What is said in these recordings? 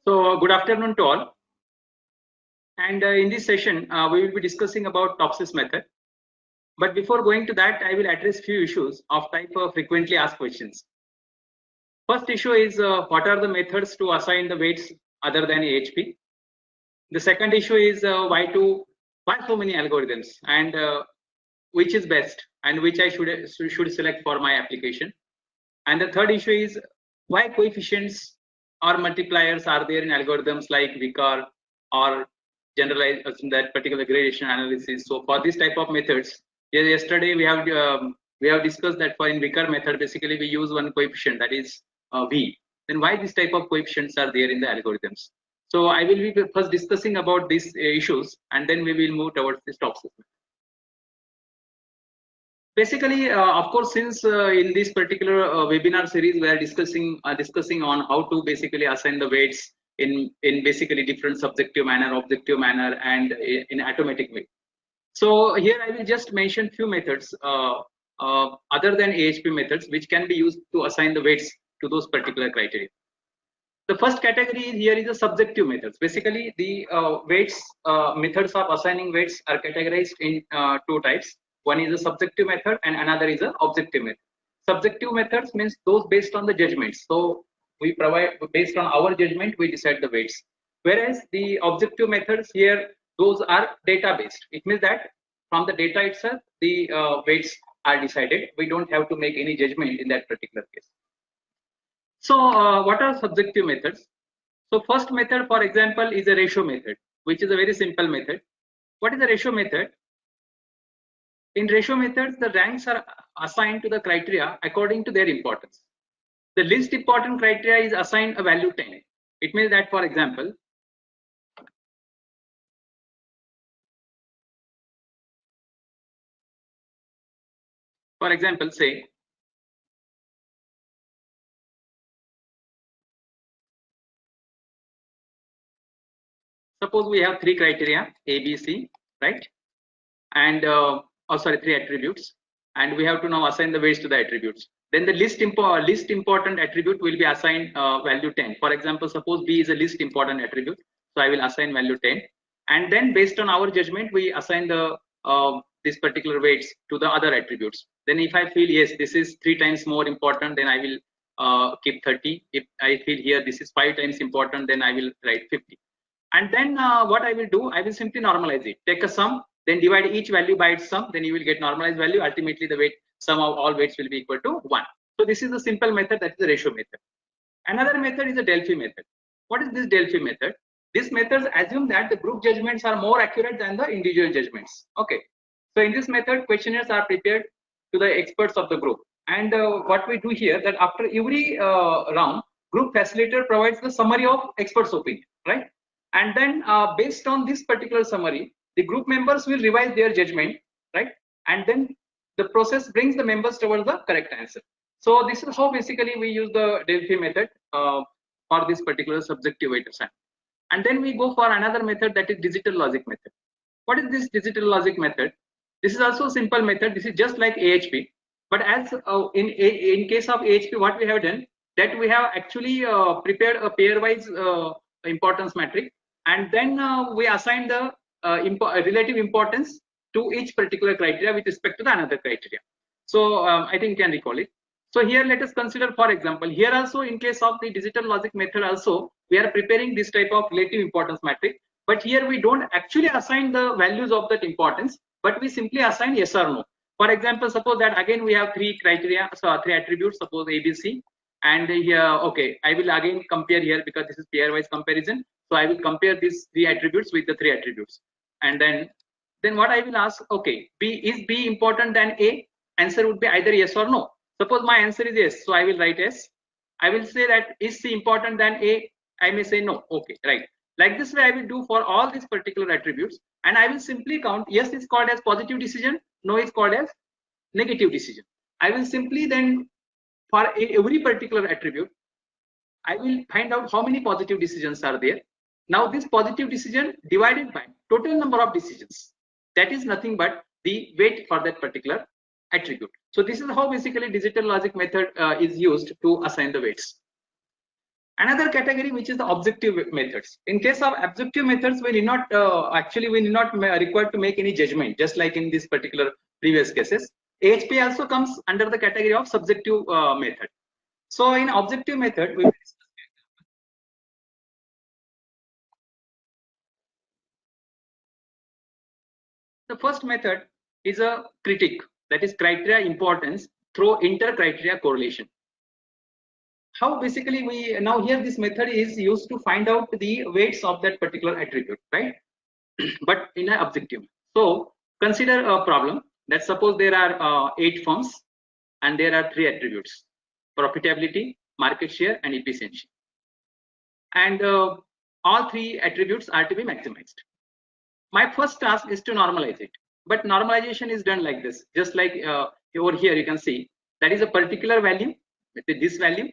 So, good afternoon to all. And in this session, we will be discussing about Topsis method. But before going to that, I will address few issues of type of frequently asked questions. First issue is what are the methods to assign the weights other than AHP? The second issue is why so many algorithms and which is best and which I should select for my application. And the third issue is why coefficients or multipliers are there in algorithms like VCAR or generalized that particular gradation analysis. So for this type of methods, yesterday we have discussed that for in VCAR method, basically we use one coefficient, that is V. Then why this type of coefficients are there in the algorithms? So I will be first discussing about these issues, and then we will move towards this Topsis method. Basically, of course, since in this particular webinar series we are discussing on how to basically assign the weights in basically different subjective manner, objective manner, and in automatic way. So here I will just mention few methods other than AHP methods which can be used to assign the weights to those particular criteria. The first category here is the subjective methods. Basically, the weights methods of assigning weights are categorized in two types. One is a subjective method and another is an objective method. Subjective methods means those based on the judgments. So we provide based on our judgment we decide the weights. Whereas the objective methods here, those are data based. It means that from the data itself the weights are decided. We don't have to make any judgment in that particular case. So what are subjective methods? So first method, for example, is a ratio method, which is a very simple method. What is the ratio method? In ratio methods, the ranks are assigned to the criteria according to their importance. The least important criteria is assigned a value 10. It means that, for example, say suppose we have three criteria A, B, C, right? And three attributes, and we have to now assign the weights to the attributes. Then the least important attribute will be assigned value 10. For example, suppose B is a least important attribute, so I will assign value 10. And then based on our judgment, we assign the this particular weights to the other attributes. Then if I feel yes, this is 3 times more important, then I will keep 30. If I feel here this is 5 times important, then I will write 50. And then what I will do, I will simply normalize it. Take a sum, then divide each value by its sum, then you will get normalized value. Ultimately, the weight sum of all weights will be equal to 1. So this is a simple method, that is the ratio method. Another method is the Delphi method. What is this Delphi method? This method assumes that the group judgments are more accurate than the individual judgments. Okay. So in this method, questionnaires are prepared to the experts of the group. And what we do here, that after every round, group facilitator provides the summary of experts' opinion, right? And then based on this particular summary, the group members will revise their judgment, right? And then the process brings the members towards the correct answer. So this is how basically we use the Delphi method for this particular subjective weight assignment. And then we go for another method, that is digital logic method. What is this digital logic method? This is also a simple method. This is just like AHP, but as in case of AHP, what we have done, that we have actually prepared a pairwise importance matrix, and then we assign the relative importance to each particular criteria with respect to the another criteria. So I think you can recall it. So here let us consider, for example, here also in case of the digital logic method also, we are preparing this type of relative importance matrix, but here we don't actually assign the values of that importance, but we simply assign yes or no. For example, suppose that again we have three criteria, so three attributes, suppose A, B, C, and here, okay, I will again compare here because this is pairwise comparison. So I will compare these three attributes with the three attributes, and then what I will ask, okay, is B important than A? Answer would be either yes or no. Suppose my answer is yes, so I will write yes. I will say that is C important than A? I may say no. Okay, right. Like this way I will do for all these particular attributes, and I will simply count. Yes is called as positive decision, no is called as negative decision. I will simply then, for every particular attribute, I will find out how many positive decisions are there. Now this positive decision divided by total number of decisions, that is nothing but the weight for that particular attribute. So this is how basically digital logic method is used to assign the weights. Another category which is the objective methods. In case of objective methods, we need not required to make any judgment, just like in this particular previous cases. AHP also comes under the category of subjective method. So in objective method, we will discuss. The first method is a critique, that is criteria importance through inter-criteria correlation. How basically we now here this method is used to find out the weights of that particular attribute, right? But in an objective. So consider a problem that suppose there are 8 firms and there are 3 attributes: profitability, market share, and efficiency. And all 3 attributes are to be maximized. My first task is to normalize it, but normalization is done like this, just like over here you can see that is a particular value, this value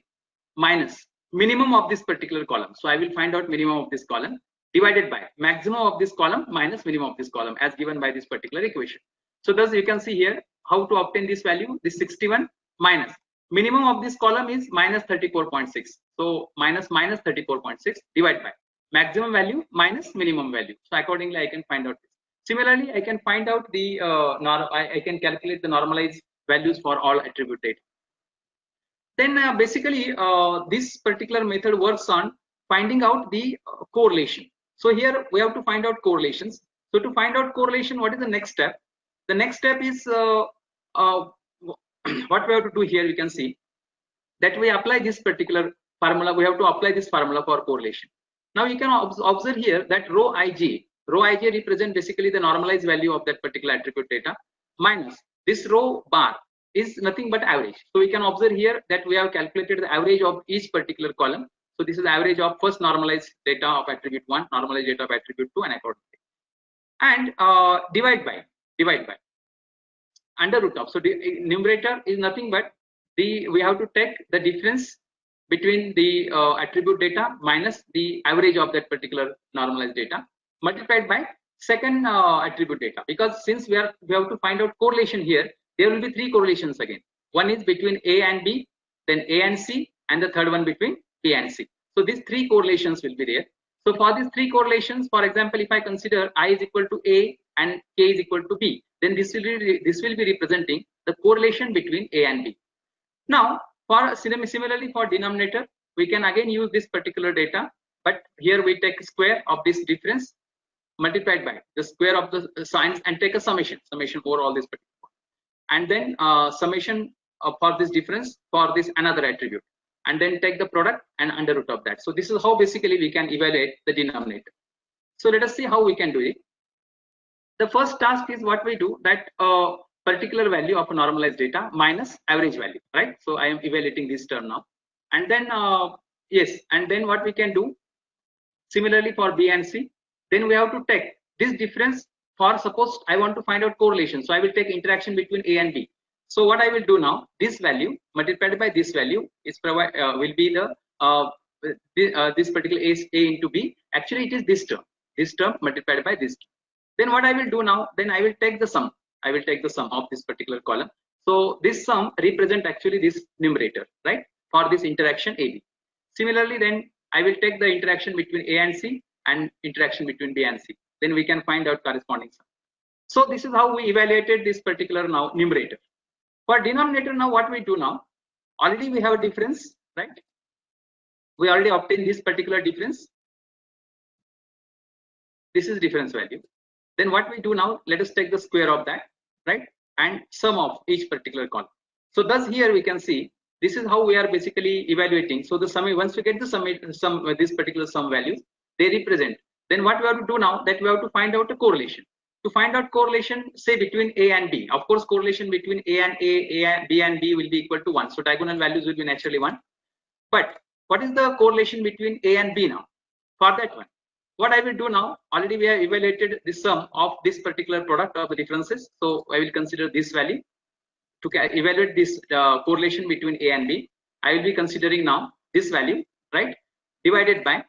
minus minimum of this particular column. So I will find out minimum of this column divided by maximum of this column minus minimum of this column as given by this particular equation. So thus you can see here how to obtain this value. This 61 minus minimum of this column is minus 34.6. So minus 34.6 divided by maximum value minus minimum value. So accordingly I can find out this. Similarly, I can find out the I can calculate the normalized values for all attribute data. Then basically this particular method works on finding out the correlation. So here we have to find out correlations. So to find out correlation, what is the next step? The next step is what we have to do here. You can see that we apply this particular formula. We have to apply this formula for correlation. Now you can observe here that rho ij represent basically the normalized value of that particular attribute data minus this rho bar is nothing but average. So we can observe here that we have calculated the average of each particular column. So this is the average of first normalized data of attribute 1, normalized data of attribute 2, and accordingly. And divide by under root of. So the numerator is nothing but we have to take the difference between the attribute data minus the average of that particular normalized data multiplied by second attribute data, because since we have to find out correlation here, there will be 3 correlations again. One is between A and B, then A and C, and the third one between A and C. So these 3 correlations will be there. So for these 3 correlations, for example, if I consider I is equal to A and K is equal to B, then this will be representing the correlation between A and B. Now for similarly for denominator, we can again use this particular data, but here we take square of this difference multiplied by the square of the signs and take a summation over all this particular, and then summation for this difference for this another attribute, and then take the product and under root of that. So this is how basically we can evaluate the denominator. So let us see how we can do it. The first task is what we do, that particular value of a normalized data minus average value, right? So I am evaluating this term now, and then yes, and then what we can do similarly for B and C, then we have to take this difference for, suppose I want to find out correlation, so I will take interaction between A and B. So what I will do now, this value multiplied by this value is will be the this particular A into B. Actually it is this term multiplied by this term. Then what I will do now, then I will take the sum. I will take the sum of this particular column. So this sum represent actually this numerator, right, for this interaction AB. Similarly, then I will take the interaction between A and C and interaction between B and C. Then we can find out corresponding sum. So this is how we evaluated this particular now numerator. For denominator, now what we do now, already we have a difference, right? We already obtained this particular difference. This is difference value. Then what we do now, let us take the square of that, right, and sum of each particular column. So thus here we can see this is how we are basically evaluating. So the sum, once we get the sum this particular sum values, they represent. Then what we have to do now, that we have to find out a correlation. To find out correlation, say between A and B. Of course, correlation between A and B and B will be equal to 1. So diagonal values will be naturally 1. But what is the correlation between A and B now? For that one, what I will do now, already we have evaluated the sum of this particular product of the differences. So I will consider this value to evaluate this correlation between A and B. I will be considering now this value, right, divided by.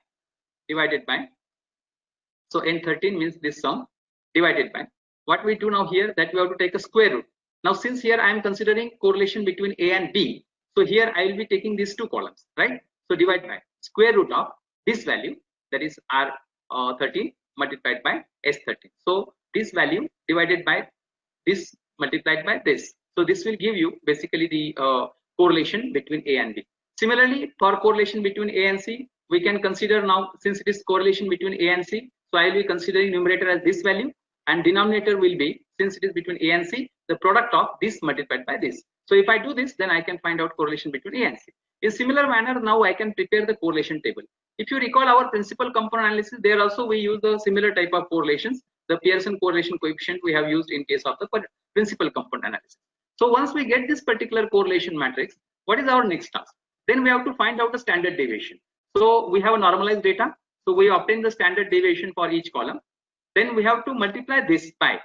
So n13 means this sum divided by. What we do now here, that we have to take a square root. Now since here I am considering correlation between A and B, so here I will be taking these 2 columns, right? So divide by. square root of this value, that is R13 multiplied by S13. So this value divided by this multiplied by this. So this will give you basically the correlation between A and B. Similarly, for correlation between A and C, we can consider now, since it is correlation between A and C, so I will be considering numerator as this value, and denominator will be, since it is between A and C, the product of this multiplied by this. So if I do this, then I can find out correlation between A and C. In similar manner, now I can prepare the correlation table. If you recall our principal component analysis, there also we use the similar type of correlations. The Pearson correlation coefficient we have used in case of the principal component analysis. So once we get this particular correlation matrix, what is our next task? Then we have to find out the standard deviation. So we have a normalized data. So we obtain the standard deviation for each column. Then we have to multiply this by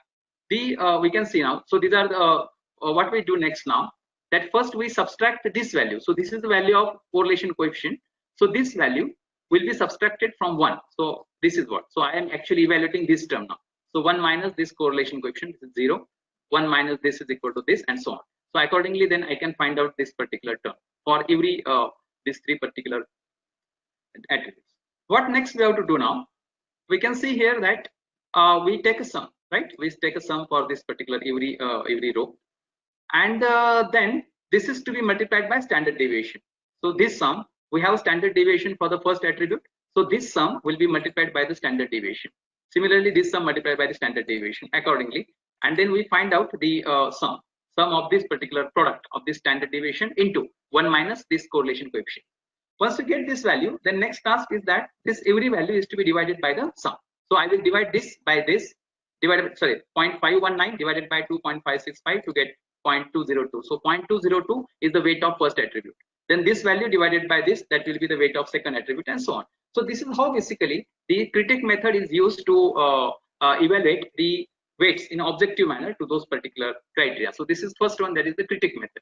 the, we can see now. So these are the, what we do next now. That first we subtract this value. So this is the value of correlation coefficient. So this value will be subtracted from 1. So this is what. So I am actually evaluating this term now. So 1 minus this correlation coefficient is 0. 1 minus this is equal to this, and so on. So accordingly, then I can find out this particular term for every these three particular attributes. What next we have to do now? We can see here that we take a sum, right? We take a sum for this particular every row, and then this is to be multiplied by standard deviation. So this sum, we have standard deviation for the first attribute. So this sum will be multiplied by the standard deviation. Similarly, this sum multiplied by the standard deviation accordingly, and then we find out the sum of this particular product of this standard deviation into 1 minus this correlation coefficient. Once we get this value, the next task is that this every value is to be divided by the sum. So I will divide this by this, divided, sorry, 0.519 divided by 2.565 to get 0.202. So 0.202 is the weight of first attribute. Then this value divided by this, that will be the weight of second attribute, and so on. So this is how basically the critic method is used to evaluate the weights in objective manner to those particular criteria. So this is first one, that is the critic method.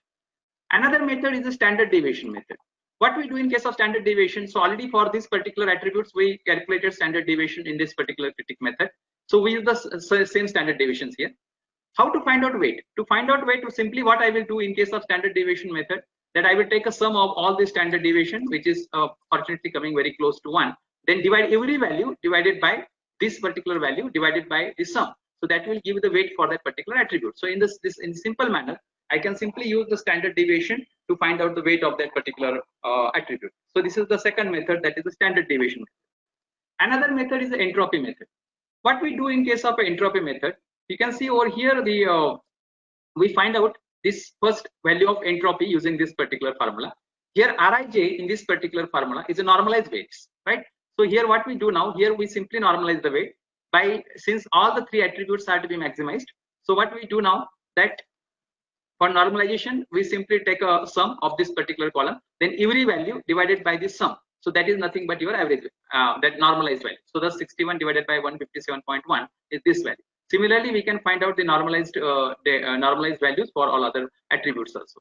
Another method is the standard deviation method. What we do in case of standard deviation, so already for these particular attributes we calculated standard deviation in this particular critic method. So we use the same standard deviations here. How to find out weight? To find out weight, simply what I will do in case of standard deviation method, that I will take a sum of all the standard deviation, which is fortunately coming very close to 1, then divide every value divided by this particular value divided by this sum. So that will give the weight for that particular attribute. So in this in simple manner, I can simply use the standard deviation to find out the weight of that particular attribute. So this is the second method, that is the standard deviation method. Another method is the entropy method. What we do in case of an entropy method, you can see over here the we find out this first value of entropy using this particular formula. Here Rij in this particular formula is a normalized weights, right? So here what we do now, here we simply normalize the weight by, since all the three attributes are to be maximized. So what we do now, that for normalization we simply take a sum of this particular column, then every value divided by this sum. So that is nothing but your average, that normalized value. So the 61 divided by 157.1 is this value. Similarly, we can find out the normalized normalized values for all other attributes also.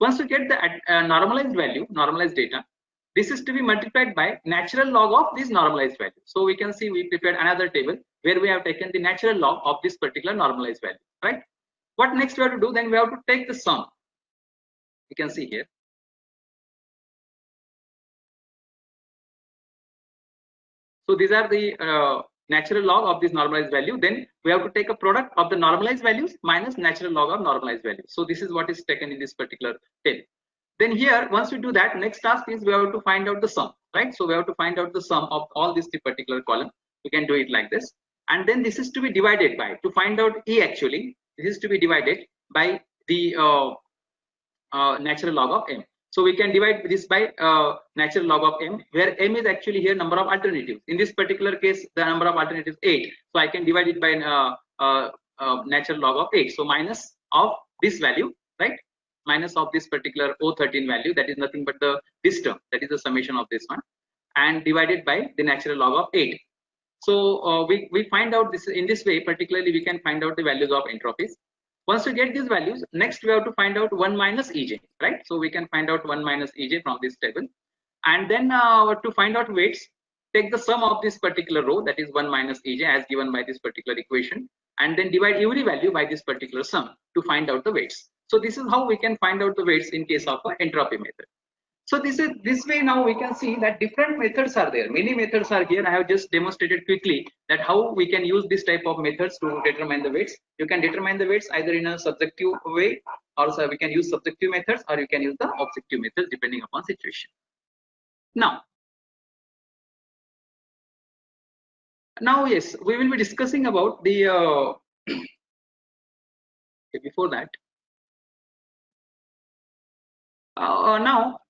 Once we get the normalized value, normalized data, this is to be multiplied by natural log of this normalized value. So we can see we prepared another table where we have taken the natural log of this particular normalized value, right? What next we have to do? Then we have to take the sum. You can see here. So these are the natural log of this normalized value. Then we have to take a product of the normalized values minus natural log of normalized values. So this is what is taken in this particular table. Then here, once we do that, next task is we have to find out the sum, right? So we have to find out the sum of all these three particular column. We can do it like this, and then this is to be divided by, to find out E actually, this is to be divided by the natural log of M. So we can divide this by natural log of M, where M is actually here number of alternatives. In this particular case, the number of alternatives 8. So I can divide it by natural log of 8. So minus of this value, right? Minus of this particular O13 value, that is nothing but this term, that is the summation of this one, and divided by the natural log of 8. So we find out this in this way. Particularly, we can find out the values of entropies. Once we get these values, next we have to find out 1 minus Ej, right? So we can find out 1 minus Ej from this table, and then to find out weights, take the sum of this particular row, that is 1 minus Ej as given by this particular equation, and then divide every value by this particular sum to find out the weights. So this is how we can find out the weights in case of an entropy method. So this way now we can see that different methods are there. Many methods are here. I have just demonstrated quickly that how we can use this type of methods to determine the weights. You can determine the weights either in a subjective way, or so we can use subjective methods, or you can use the objective methods depending upon situation. Now yes, we will be discussing about the before that. Now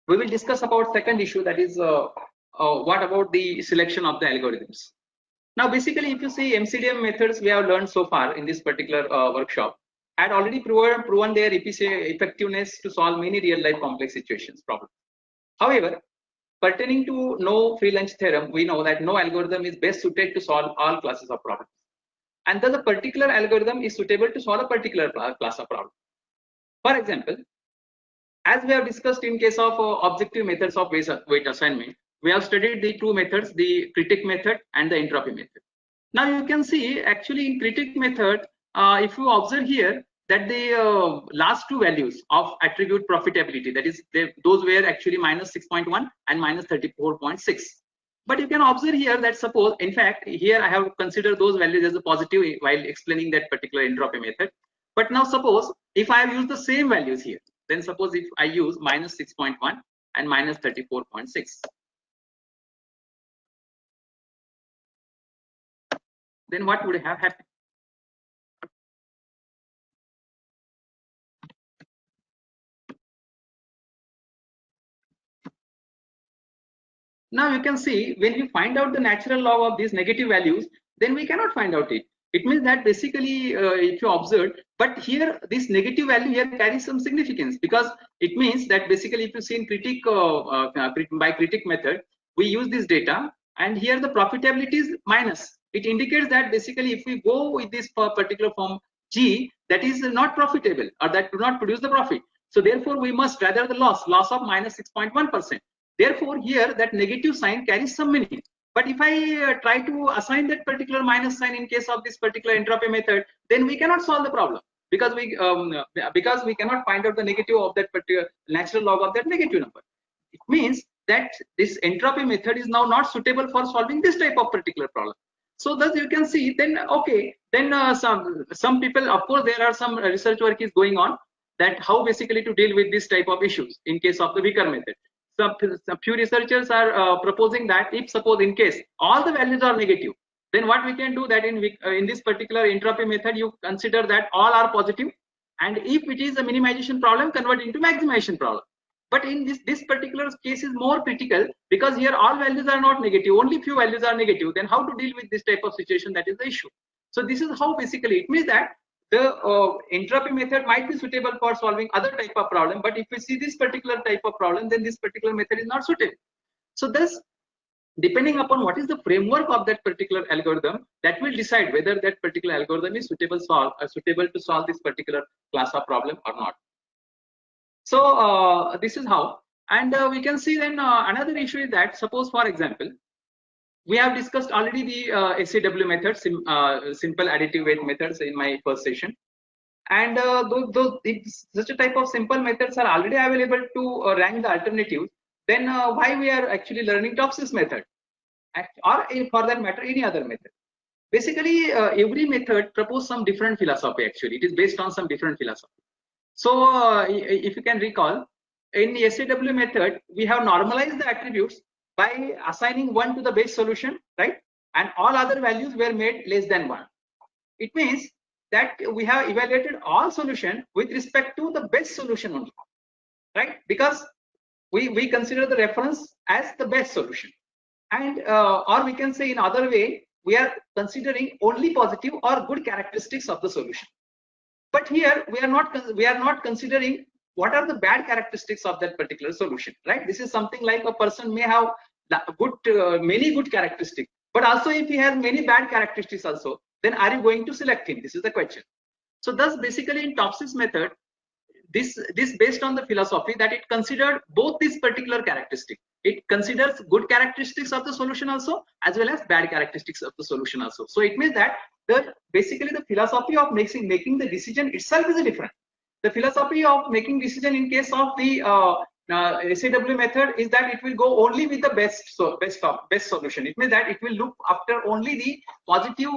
we will discuss about second issue, that is what about the selection of the algorithms. Now basically if you see MCDM methods we have learned so far in this particular workshop had already proven their effectiveness to solve many real life complex situations problems. However, pertaining to no free lunch theorem, we know that no algorithm is best suited to solve all classes of problems, and thus a particular algorithm is suitable to solve a particular class of problem. For example, as we have discussed in case of objective methods of weight assignment, we have studied the two methods, the critic method and the entropy method. Now you can see actually in critic method, if you observe here that the last two values of attribute profitability, that is those were actually minus 6.1 and minus 34.6. But you can observe here that suppose, in fact here I have considered those values as a positive while explaining that particular entropy method. But now suppose if I have used the same values here, then suppose if I use minus 6.1 and minus 34.6, then what would have happened? Now you can see when we find out the natural log of these negative values, then we cannot find out it. It means that basically if you observe, but here this negative value here carries some significance, because it means that basically if you see in critic by critic method, we use this data and here the profitability is minus. It indicates that basically if we go with this particular form G, that is not profitable or that do not produce the profit. So therefore we must rather the loss of minus 6.1%. Therefore here that negative sign carries some meaning. But if I try to assign that particular minus sign in case of this particular entropy method, then we cannot solve the problem, because we cannot find out the negative of that particular natural log of that negative number. It means that this entropy method is now not suitable for solving this type of particular problem. So thus you can see then okay, then some people, of course there are some research work is going on that how basically to deal with this type of issues in case of the weaker method. Some few researchers are proposing that if suppose in case all the values are negative, then what we can do that in this particular entropy method you consider that all are positive, and if it is a minimization problem, convert into maximization problem. But in this particular case is more critical, because here all values are not negative, only few values are negative. Then how to deal with this type of situation, that is the issue. So this is how basically it means that the entropy method might be suitable for solving other type of problem, but if we see this particular type of problem, then this particular method is not suitable. So thus depending upon what is the framework of that particular algorithm, that will decide whether that particular algorithm is suitable to solve this particular class of problem or not. So this is how, and we can see then another issue is that suppose for example we have discussed already the SAW methods, simple additive weight methods in my first session, and such a type of simple methods are already available to rank the alternatives, then why we are actually learning Topsis method, or for that matter any other method? Basically every method proposes some different philosophy. Actually it is based on some different philosophy. So if you can recall, in the SAW method we have normalized the attributes by assigning 1 to the base solution, right, and all other values were made less than 1. It means that we have evaluated all solution with respect to the best solution only, right, because we consider the reference as the best solution, and or we can say in other way, we are considering only positive or good characteristics of the solution. But here we are not considering what are the bad characteristics of that particular solution, right? This is something like a person may have many good characteristics, but also if he has many bad characteristics also, then are you going to select him? This is the question. So thus basically in Topsis method, this based on the philosophy that it considered both these particular characteristics. It considers good characteristics of the solution also as well as bad characteristics of the solution also. So it means that basically the philosophy of making the decision itself is different. The philosophy of making decision in case of the SAW method is that it will go only with the best solution. It means that it will look after only the positive,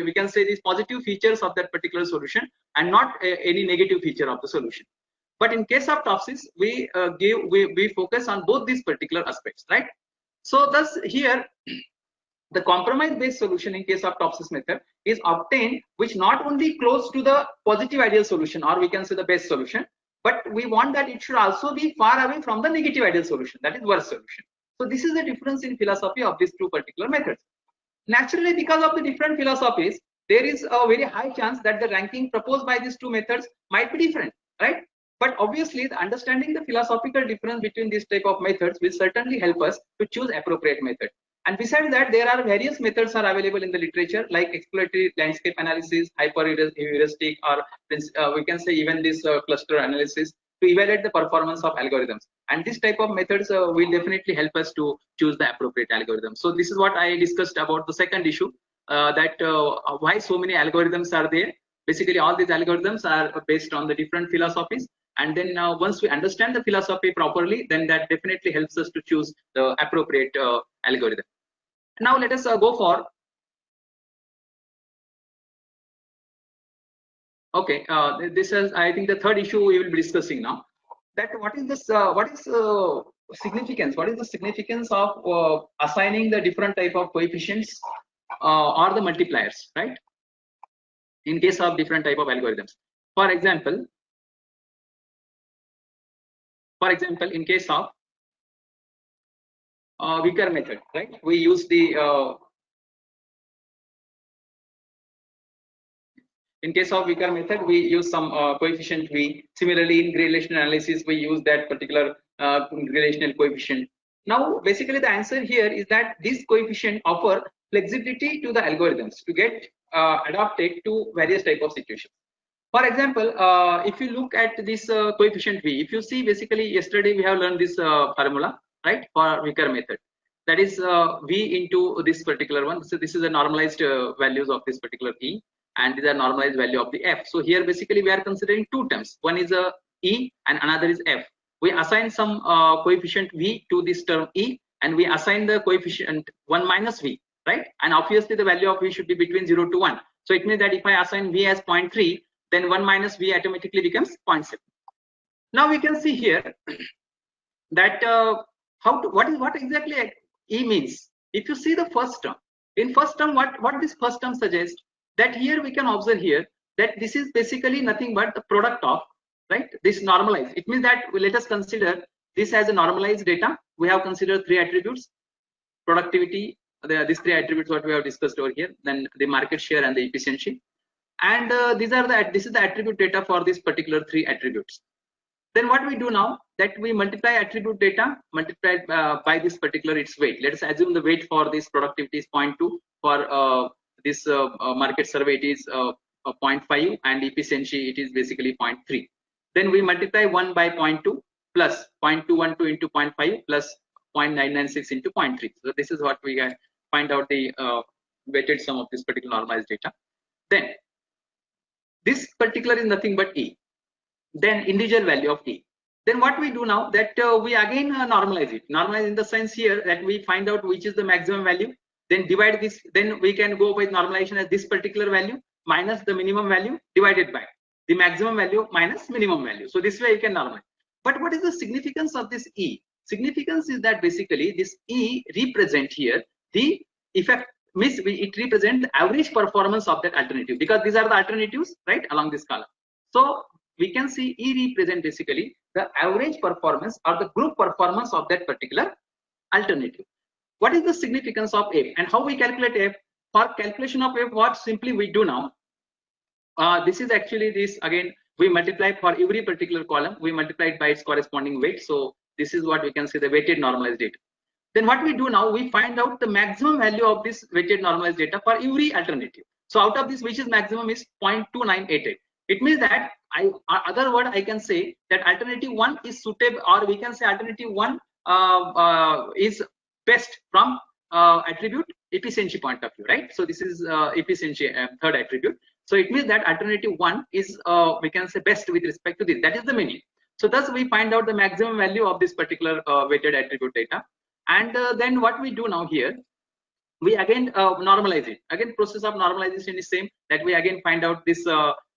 we can say these positive features of that particular solution and not any negative feature of the solution. But in case of TOPSIS, we focus on both these particular aspects, right? So thus here the compromise based solution in case of TOPSIS method is obtained which not only close to the positive ideal solution, or we can say the best solution, but we want that it should also be far away from the negative ideal solution, that is worst solution. So this is the difference in philosophy of these two particular methods. Naturally, because of the different philosophies, there is a very high chance that the ranking proposed by these two methods might be different, right? But obviously, the understanding the philosophical difference between these type of methods will certainly help us to choose appropriate method. And besides that, there are various methods are available in the literature, like exploratory landscape analysis, hyper heuristic, or we can say even this cluster analysis to evaluate the performance of algorithms. And this type of methods will definitely help us to choose the appropriate algorithm. So this is what I discussed about the second issue, that why so many algorithms are there. Basically, all these algorithms are based on the different philosophies. And then once we understand the philosophy properly, then that definitely helps us to choose the appropriate algorithm. Now let us go for. Okay, this is, I think, the third issue we will be discussing now. That what is this? What is significance? What is the significance of assigning the different type of coefficients or the multipliers, right? In case of different type of algorithms. For example, in case of Vickers method, right? We use the in case of Vickers method, we use some coefficient V. Similarly, in relational analysis, we use that particular relational coefficient. Now, basically, the answer here is that this coefficient offer flexibility to the algorithms to get adapted to various type of situations. For example, if you look at this coefficient V, if you see, basically yesterday we have learned this formula, right, for Vickers method. That is V into this particular one. So this is the normalized values of this particular E, and these are normalized value of the F. So here basically we are considering two terms. One is E and another is F. We assign some coefficient V to this term E, and we assign the coefficient 1 minus V, right? And obviously the value of V should be between 0 to 1. So it means that if I assign V as 0.3, then 1 minus V automatically becomes 0.7. Now we can see here that what exactly E means. If you see the first term, in first term, what this first term suggests, that here we can observe here that this is basically nothing but the product of, right, this normalized. It means that let us consider this as a normalized data. We have considered three attributes: productivity, these three attributes what we have discussed over here, then the market share and the efficiency. And this is the attribute data for these particular three attributes. Then what we do now, that we multiply attribute data multiplied by this particular its weight. Let us assume the weight for this productivity is 0.2, for this market survey it is 0.5, and efficiency it is basically 0.3. Then we multiply 1 by 0.2 plus 0.212 into 0.5 plus 0.996 into 0.3. So this is what we can find out the weighted sum of this particular normalized data. Then this particular is nothing but E, then individual value of E. Then what we do now, that we again normalize it. Normalize in the sense here that we find out which is the maximum value, then divide this, then we can go by normalization as this particular value minus the minimum value divided by the maximum value minus minimum value. So this way you can normalize. But what is the significance of this E? Significance is that basically this E represent here the effect, means it represents the average performance of that alternative, because these are the alternatives, right, along this column. So we can see E represent basically the average performance or the group performance of that particular alternative. What is the significance of F and how we calculate F? For calculation of F, what simply we do now, this is actually this, again we multiply for every particular column, we multiply it by its corresponding weight. So this is what we can say the weighted normalized data. Then what we do now, we find out the maximum value of this weighted normalized data for every alternative. So out of this, which is maximum is 0.2988. It means that other word I can say that alternative 1 is suitable, or we can say alternative 1 is best from attribute efficiency point of view, right? So this is efficiency, third attribute. So it means that alternative 1 is we can say best with respect to this. That is the meaning. So thus we find out the maximum value of this particular weighted attribute data. And then what we do now here, we again normalize it. Again, process of normalization is same, that we again find out this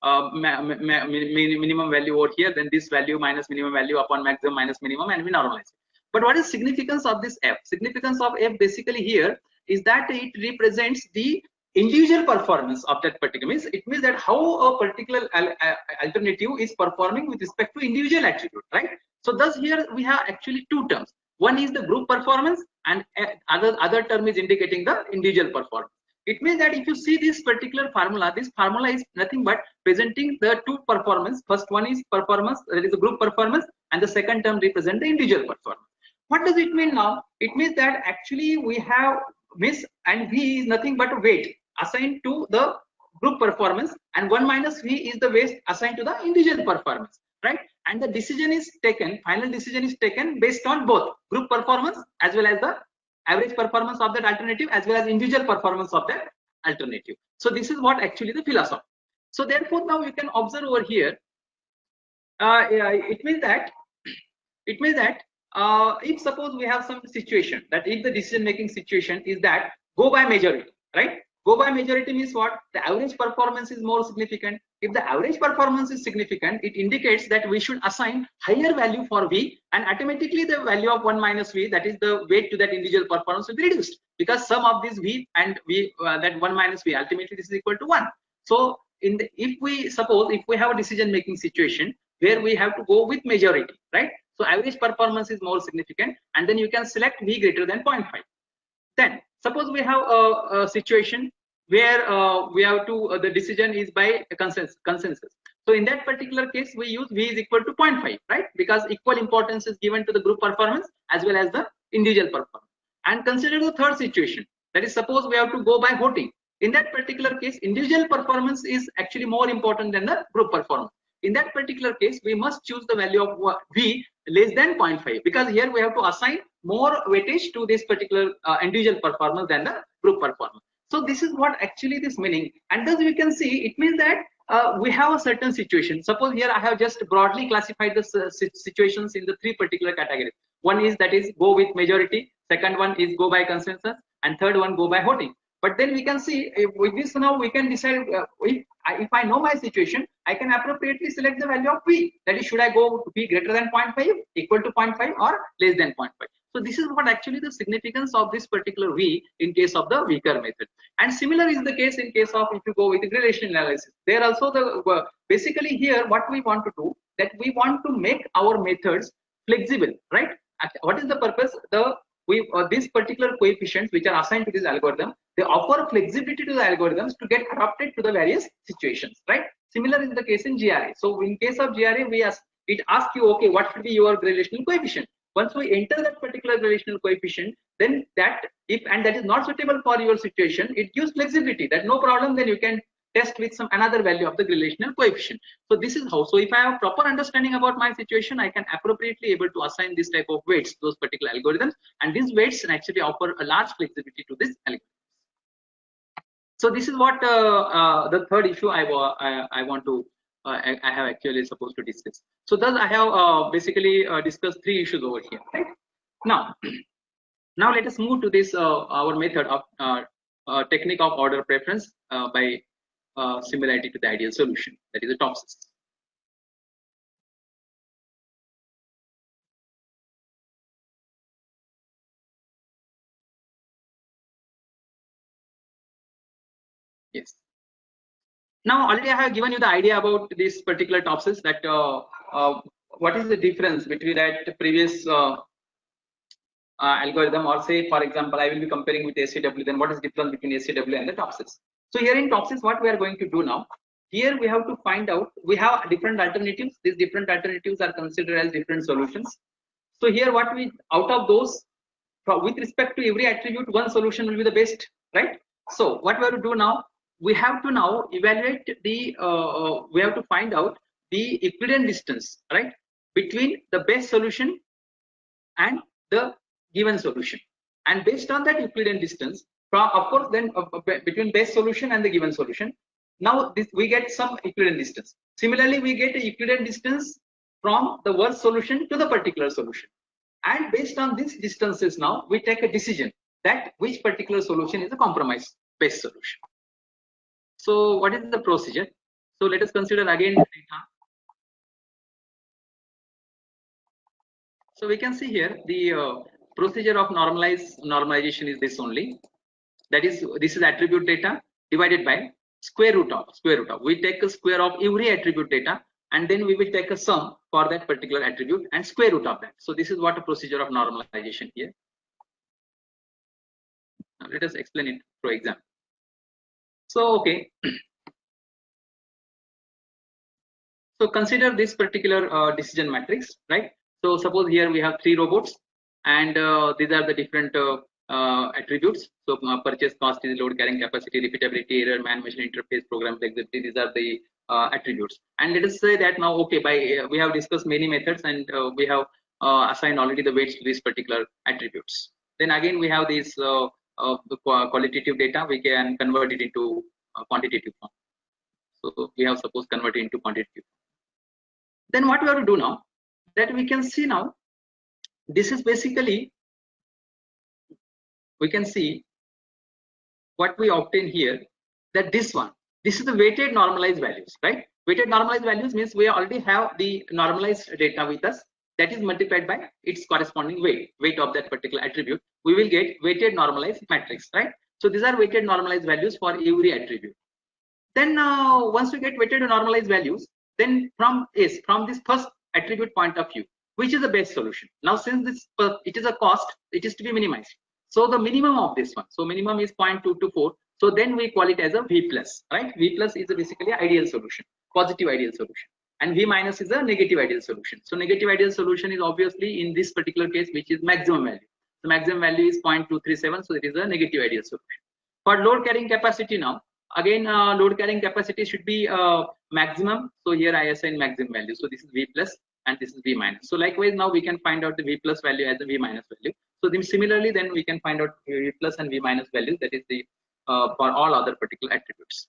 minimum value over here, then this value minus minimum value upon maximum minus minimum, and we normalize it. But what is significance of this f? Significance of f basically here is that it represents the individual performance of that particular, means it means that how a particular alternative is performing with respect to individual attribute, right? So thus here we have actually two terms. One is the group performance, and other term is indicating the individual performance. It means that if you see this particular formula, this formula is nothing but presenting the two performance. First one is performance, that is the group performance, and the second term represent the individual performance. What does it mean now? It means that actually we have this, and v is nothing but a weight assigned to the group performance, and 1 minus v is the weight assigned to the individual performance, right? And the decision is taken, final decision is taken based on both group performance as well as the average performance of that alternative as well as individual performance of that alternative. So this is what actually the philosophy. So therefore now you can observe over here, it means that if suppose we have some situation, that if the decision making situation is that go by majority, right? Go by majority means what? The average performance is more significant. If the average performance is significant, it indicates that we should assign higher value for v, and automatically the value of 1 minus v, that is the weight to that individual performance, will be reduced, because sum of this v and v, that 1 minus v, ultimately this is equal to 1. So if we suppose if we have a decision making situation where we have to go with majority, right? So average performance is more significant, and then you can select v greater than 0.5. Then suppose we have a situation where we have to the decision is by consensus. So in that particular case we use v is equal to 0.5, right? Because equal importance is given to the group performance as well as the individual performance. And consider the third situation, that is suppose we have to go by voting. In that particular case, individual performance is actually more important than the group performance. In that particular case, we must choose the value of v less than 0.5, because here we have to assign more weightage to this particular individual performance than the group performance. So this is what actually this meaning, and thus we can see it means that we have a certain situation. Suppose here I have just broadly classified the situations in the three particular categories. One is that is go with majority, second one is go by consensus, and third one go by voting. But then we can see with this now we can decide if I know my situation, I can appropriately select the value of v. That is, should I go to v greater than 0.5, equal to 0.5, or less than 0.5. So this is what actually the significance of this particular v in case of the weaker method. And similar is the case in case of if you go with the relational analysis. There also the basically here what we want to do, that we want to make our methods flexible, right? What is the purpose? These particular coefficients which are assigned to this algorithm, they offer flexibility to the algorithms to get adapted to the various situations, right? Similar is the case in GRA. So in case of GRA, it asks you, okay, what should be your relational coefficient? Once we enter that particular relational coefficient, then that that is not suitable for your situation, it gives flexibility. That no problem, then you can test with some another value of the relational coefficient. So this is how. So if I have proper understanding about my situation, I can appropriately able to assign this type of weights to those particular algorithms, and these weights actually offer a large flexibility to this algorithm. So this is what the third issue I have actually supposed to discuss. So thus I have basically discussed three issues over here, right? Now let us move to this our method of technique of order preference by similarity to the ideal solution, that is the TOPSIS. Yes. Now already I have given you the idea about this particular TOPSIS, that what is the difference between that previous algorithm, or say for example I will be comparing with ACW, then what is the difference between ACW and the TOPSIS. So here in TOPSIS what we are going to do now, here we have to find out, we have different alternatives. These different alternatives are considered as different solutions. So here what we, out of those, with respect to every attribute, one solution will be the best, right? So what we have to do now, we have to now evaluate the we have to find out the equivalent distance, right, between the best solution and the given solution. And based on that equivalent distance, of course then between best solution and the given solution, Now we get some equivalent distance. Similarly, we get a equivalent distance from the worst solution to the particular solution. And based on these distances, now we take a decision that which particular solution is a compromise based solution. So what is the procedure? So let us consider again the data. So we can see here the procedure of normalization is this only. That is, this is attribute data divided by square root of. We take a square of every attribute data, and then we will take a sum for that particular attribute and square root of that. So this is what a procedure of normalization here. Now let us explain it through example. So okay. So consider this particular decision matrix, right? So suppose here we have 3 robots, and these are the different attributes. So purchase cost is load carrying capacity, repeatability, error, man-machine interface, program flexibility. These are the attributes. And let us say that now, okay, by we have discussed many methods, and we have assigned already the weights to these particular attributes. Then again we have these the qualitative data. We can convert it into quantitative form. So we have suppose converted into quantitative. Then what we have to do now, that we can see now, this is basically, we can see what we obtain here, that this is the weighted normalized values, right? Weighted normalized values means we already have the normalized data with us, that is multiplied by its corresponding weight of that particular attribute. We will get weighted normalized matrix, right? So these are weighted normalized values for every attribute. Then once we get weighted normalized values, then from this first attribute point of view, which is the best solution. Now since this it is a cost, it is to be minimized. So the minimum of this one, so minimum is 0.224. So then we call it as a V plus, right? V plus is basically ideal solution, positive ideal solution, and V minus is a negative ideal solution. So negative ideal solution is obviously in this particular case, which is maximum value. The maximum value is 0.237, so it is a negative ideal solution. For load carrying capacity now, again load carrying capacity should be maximum. So here I assign maximum value. So this is V plus and this is V minus. So likewise now we can find out the V plus value as the V minus value. So then similarly then we can find out V plus and V minus values, that is the for all other particular attributes.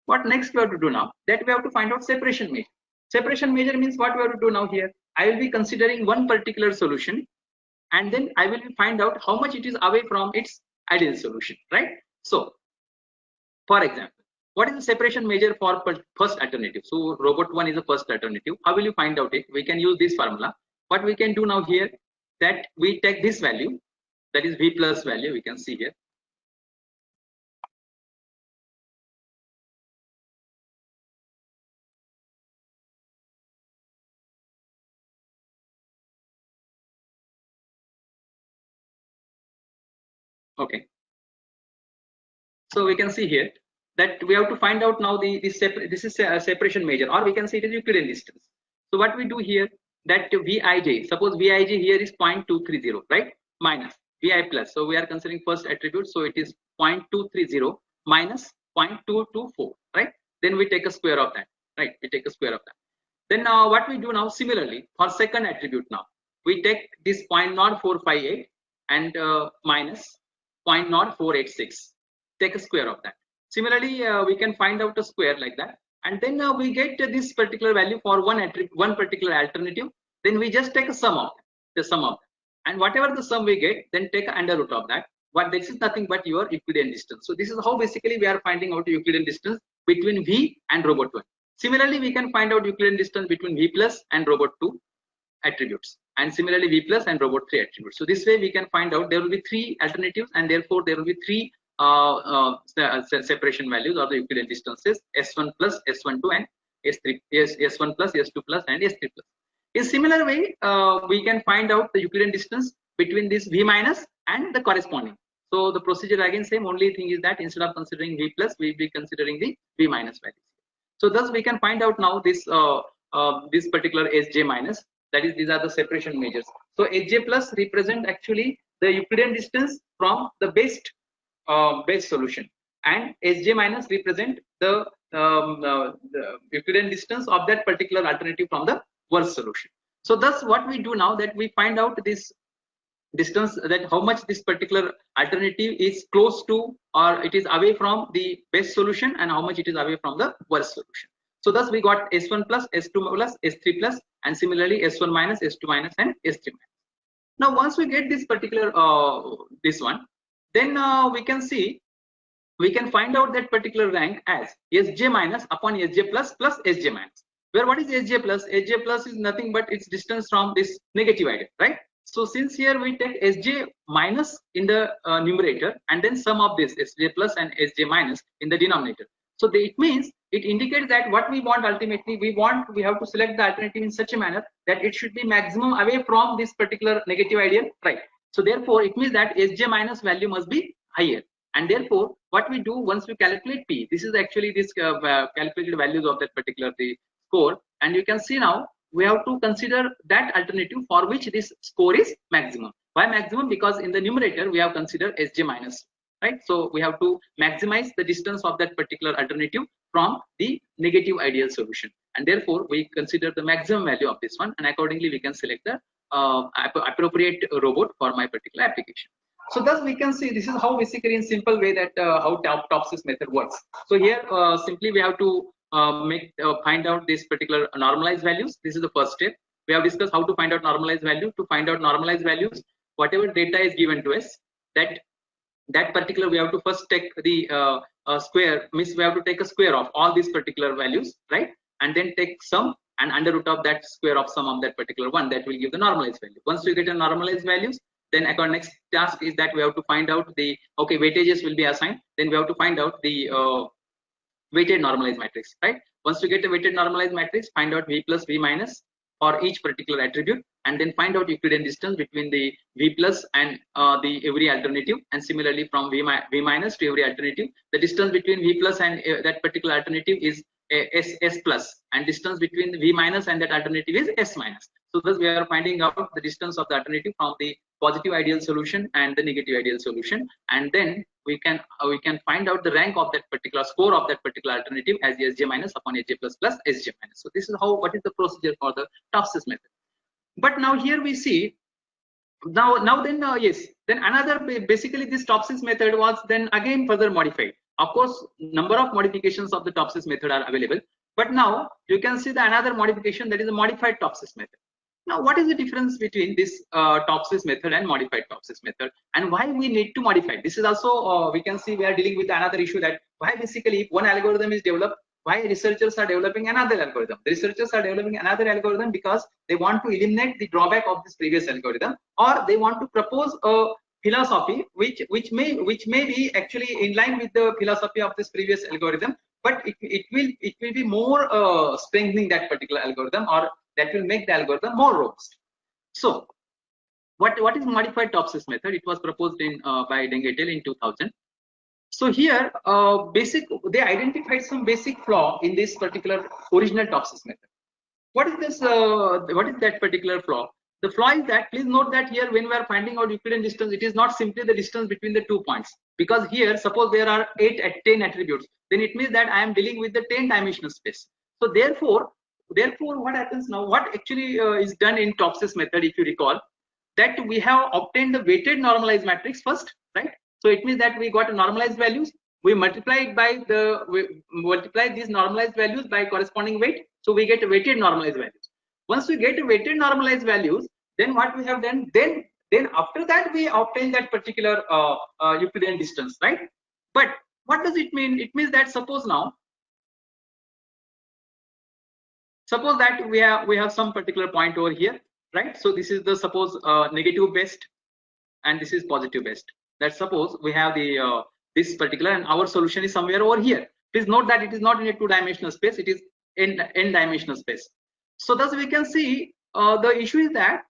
What next we have to do now, that we have to find out separation measure. Separation measure means what we have to do now here, I will be considering one particular solution, and then I will find out how much it is away from its ideal solution, right? So for example, what is the separation measure for first alternative? So robot 1 is the first alternative. How will you find out it? We can use this formula. What we can do now here, that we take this value, that is V plus value, we can see here. Okay. So we can see here that we have to find out now this is a separation measure, or we can say it is Euclidean distance. So what we do here, that Vij, suppose Vij here is 0.230, right? Minus Vi plus. So we are considering first attribute, so it is 0.230 minus 0.224, right? Then we take a square of that, right? We take a square of that. Then what we do now, similarly for second attribute now, we take this 0.0458 and minus 0.0486. Take a square of that. Similarly, we can find out a square like that, and then we get this particular value for one particular alternative. Then we just take a sum of that, and whatever the sum we get, then take under root of that. But this is nothing but your Euclidean distance. So this is how basically we are finding out Euclidean distance between V and robot 1. Similarly, we can find out Euclidean distance between V plus and robot 2 attributes, and similarly V plus and robot 3 attributes. So this way we can find out there will be 3 alternatives, and therefore there will be 3 separation values or the Euclidean distances, S1 plus, S12 and S3, S1 plus, S2 plus and S3 plus. In similar way, we can find out the Euclidean distance between this V minus and the corresponding. So the procedure again same, only thing is that instead of considering V plus, we will be considering the V minus values. So thus we can find out now this this particular Sj minus, that is these are the separation measures. So Sj plus represent actually the Euclidean distance from the best solution, and Sj minus represent the Euclidean distance of that particular alternative from the worst solution. So thus what we do now, that we find out this distance, that how much this particular alternative is close to or it is away from the best solution and how much it is away from the worst solution. So thus we got S1 plus, S2 plus, S3 plus, and similarly S1 minus, S2 minus, and S3 minus. Now once we get this particular this one, then we can see, we can find out that particular rank as Sj minus upon Sj plus plus Sj minus, where what is Sj plus? Sj plus is nothing but its distance from this negative ideal, right? So since here we take Sj minus in the numerator and then sum of this Sj plus and Sj minus in the denominator. So it means it indicates that what we want ultimately, we have to select the alternative in such a manner that it should be maximum away from this particular negative ideal, right? So therefore it means that Sj minus value must be higher, and therefore what we do once we calculate P, this is actually this calculated values of that particular the score, and you can see now we have to consider that alternative for which this score is maximum. Why maximum? Because in the numerator we have considered Sj minus, right? So we have to maximize the distance of that particular alternative from the negative ideal solution, and therefore we consider the maximum value of this one, and accordingly we can select the appropriate robot for my particular application. So thus we can see this is how basically in simple way that how Topsis method works. So here simply we have to find out this particular normalized values. This is the first step. We have discussed how to find out normalized value. To find out normalized values, whatever data is given to us, that particular we have to first take the square, means we have to take a square of all these particular values, right? And then take sum and under root of that square of sum of that particular one, that will give the normalized value. Once we get a normalized values, then our next task is that we have to find out the weightages will be assigned. Then we have to find out the weighted normalized matrix, right? Once we get a weighted normalized matrix, find out V plus V minus for each particular attribute, and then find out Euclidean distance between the V plus and the every alternative, and similarly from V minus to every alternative, the distance between V plus and that particular alternative is S plus, and distance between V minus and that alternative is S minus. So thus we are finding out the distance of the alternative from the positive ideal solution and the negative ideal solution, and then we can find out the rank of that particular score of that particular alternative as Sj minus upon Sj plus plus Sj minus. So this is what is the procedure for the Topsis method. But now here we see yes, then another basically this Topsis method was then again further modified. Of course, number of modifications of the Topsis method are available, but now you can see the another modification, that is a modified Topsis method. Now, what is the difference between this Topsis method and modified Topsis method, and why we need to modify? This is also we can see we are dealing with another issue, that why basically if one algorithm is developed, why researchers are developing another algorithm. The researchers are developing another algorithm because they want to eliminate the drawback of this previous algorithm, or they want to propose a philosophy which may be actually in line with the philosophy of this previous algorithm, but it will be more strengthening that particular algorithm, or that will make the algorithm more robust. So what is modified Topsis method? It was proposed in by Deng et al. In 2000. So here they identified some basic flaw in this particular original Topsis method. What is this? What is that particular flaw? The flaw is that, please note that here when we are finding out Euclidean distance, it is not simply the distance between the 2 points, because here suppose there are 10 attributes, then it means that I am dealing with the 10-dimensional space. So therefore what happens now, what actually is done in Topsis method, if you recall, that we have obtained the weighted normalized matrix first, right? So it means that we got a normalized values, we multiply these normalized values by corresponding weight, so we get a weighted normalized values. Once we get a weighted normalized values, then what we have done, then after that we obtain that particular Euclidean distance, right? But what does it mean? It means that suppose that we have some particular point over here, right? So this is the suppose negative best, and this is positive best. That suppose we have the this particular, and our solution is somewhere over here. Please note that it is not in a 2-dimensional space, it is in n-dimensional space. So thus we can see the issue is that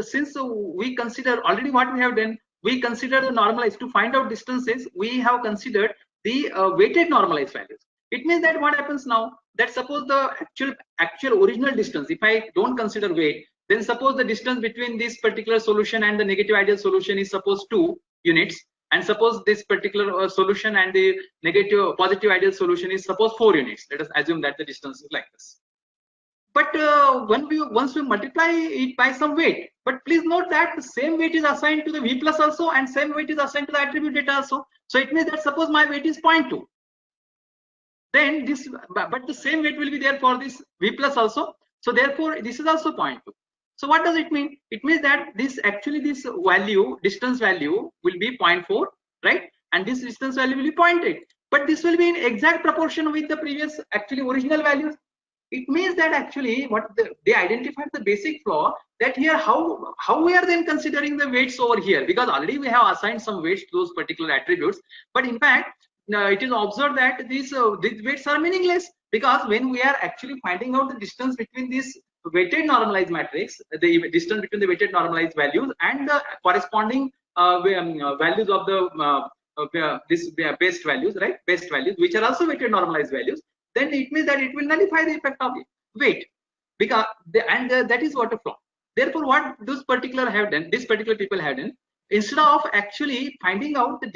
since we consider already what we have done, we consider the normalized to find out distances, we have considered the weighted normalized values. It means that what happens now, that suppose the actual original distance, if I don't consider weight, then suppose the distance between this particular solution and the negative ideal solution is suppose 2 units, and suppose this particular solution and the positive ideal solution is suppose 4 units. Let us assume that the distance is like this. But once we multiply it by some weight, but please note that the same weight is assigned to the V plus also, and same weight is assigned to the attribute data also. So it means that suppose my weight is 0.2, then this, but the same weight will be there for this V plus also. So therefore this is also 0.2. So what does it mean? It means that this actually this value, distance value will be 0.4, right? And this distance value will be 0.8. But this will be in exact proportion with the previous actually original values. It means that actually what they identified the basic flaw, that here how we are then considering the weights over here, because already we have assigned some weights to those particular attributes, but in fact it is observed that these weights are meaningless, because when we are actually finding out the distance between this weighted normalized matrix, the distance between the weighted normalized values and the corresponding values of the this best values, right, best values which are also weighted normalized values, then it means that it will nullify the effect of weight, because that is what a flaw. Therefore what those particular have done, this particular people have done, instead of actually finding out the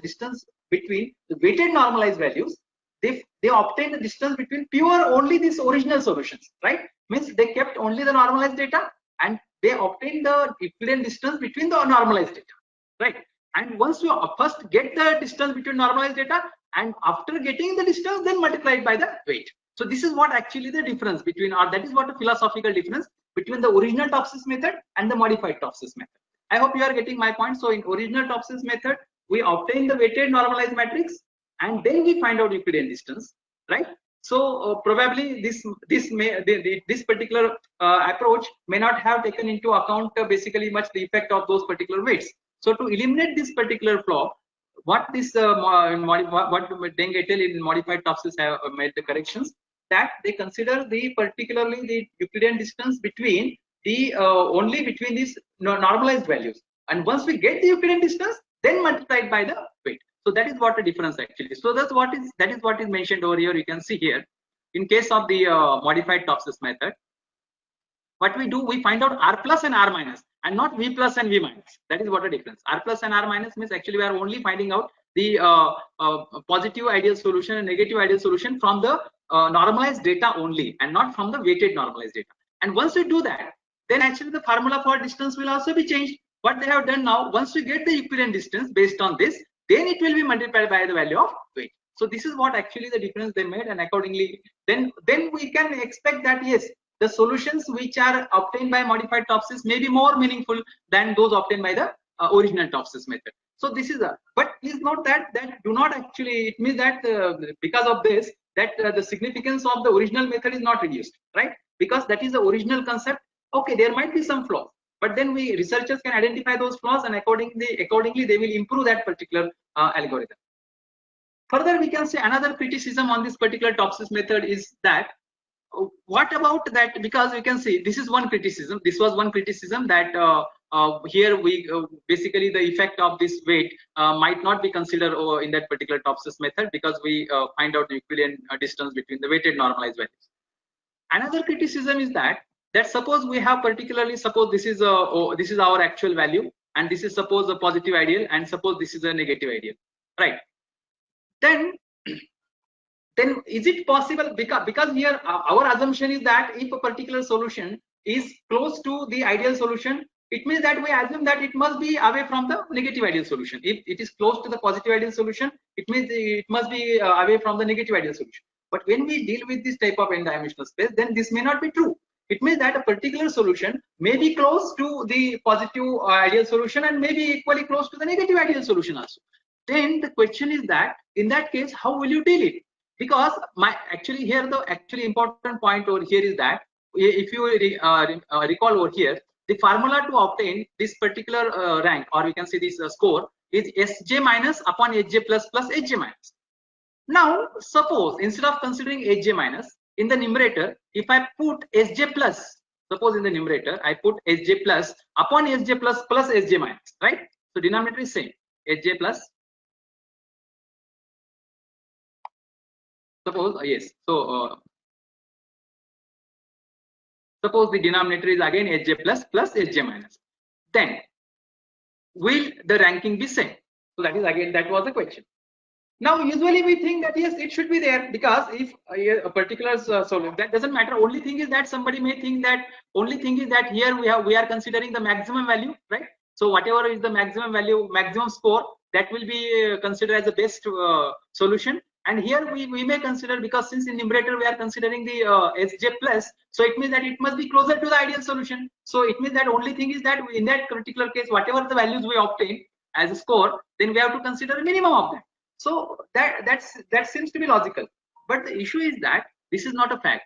distance between the weighted normalized values, they obtain the distance between pure only these original solutions, right? Means they kept only the normalized data and they obtained the equivalent distance between the normalized data, right? And once you first get the distance between normalized data, and after getting the distance, then multiply it by the weight. So this is what actually the difference between, or that is what a philosophical difference between the original Topsis method and the modified Topsis method. I hope you are getting my point. So in original Topsis method, we obtain the weighted normalized matrix and then we find out Euclidean distance, right? So probably this particular approach may not have taken into account basically much the effect of those particular weights. So to eliminate this particular flaw, what this what Deng et al. In modified Topsis have made the corrections, that they consider the particularly the Euclidean distance between the only between these normalized values, and once we get the Euclidean distance, then multiplied by the weight. So that is what the difference actually. So that is what is mentioned over here. You can see here in case of the modified Topsis method, what we do, we find out R plus and R minus and not V plus and V minus. That is what the difference. R plus and R minus means actually we are only finding out the positive ideal solution and negative ideal solution from the normalized data only and not from the weighted normalized data. And once we do that, then actually the formula for distance will also be changed. What they have done now, once we get the equivalent distance based on this, then it will be multiplied by the value of weight. So this is what actually the difference they made, and accordingly then we can expect that yes, the solutions which are obtained by modified Topsis may be more meaningful than those obtained by the original Topsis method. So this is but please note that do not actually, it means that because of this, that the significance of the original method is not reduced, right? Because that is the original concept. Okay, there might be some flaws, but then researchers can identify those flaws, and accordingly they will improve that particular algorithm. Further, we can say another criticism on this particular Topsis method is that what about that, because we can see this is one criticism, this was one criticism, that here we basically the effect of this weight might not be considered in that particular Topsis method, because we find out the equivalent distance between the weighted normalized values. Another criticism is that suppose we have particularly, suppose this is our actual value, and this is suppose a positive ideal, and suppose this is a negative ideal, right? Then is it possible, because here our assumption is that if a particular solution is close to the ideal solution, it means that we assume that it must be away from the negative ideal solution. If it is close to the positive ideal solution, it means it must be away from the negative ideal solution. But when we deal with this type of n-dimensional space, then this may not be true. It means that a particular solution may be close to the positive ideal solution and may be equally close to the negative ideal solution also. Then the question is that in that case, how will you deal it? Because actually here the actually important point over here is that if you recall over here, the formula to obtain this particular rank, or we can say this score, is Sj minus upon Hj plus plus Hj minus. Now suppose instead of considering Hj minus in the numerator, if I put Sj plus, suppose in the numerator I put Sj plus upon Sj plus plus Sj minus, right? So denominator is same, Sj plus. Suppose yes, so suppose the denominator is again Hj plus plus Hj minus, then will the ranking be same? So that is again, that was the question. Now usually we think that yes, it should be there, because if a particular solution, that doesn't matter. Only thing is that somebody may think that here we are considering the maximum value, right? So whatever is the maximum value, maximum score, that will be considered as the best solution. And here we may consider, because since in numerator we are considering the Sj plus, so it means that it must be closer to the ideal solution. So it means that only thing is that in that particular case, whatever the values we obtain as a score, then we have to consider a minimum of that. So that seems to be logical. But the issue is that this is not a fact.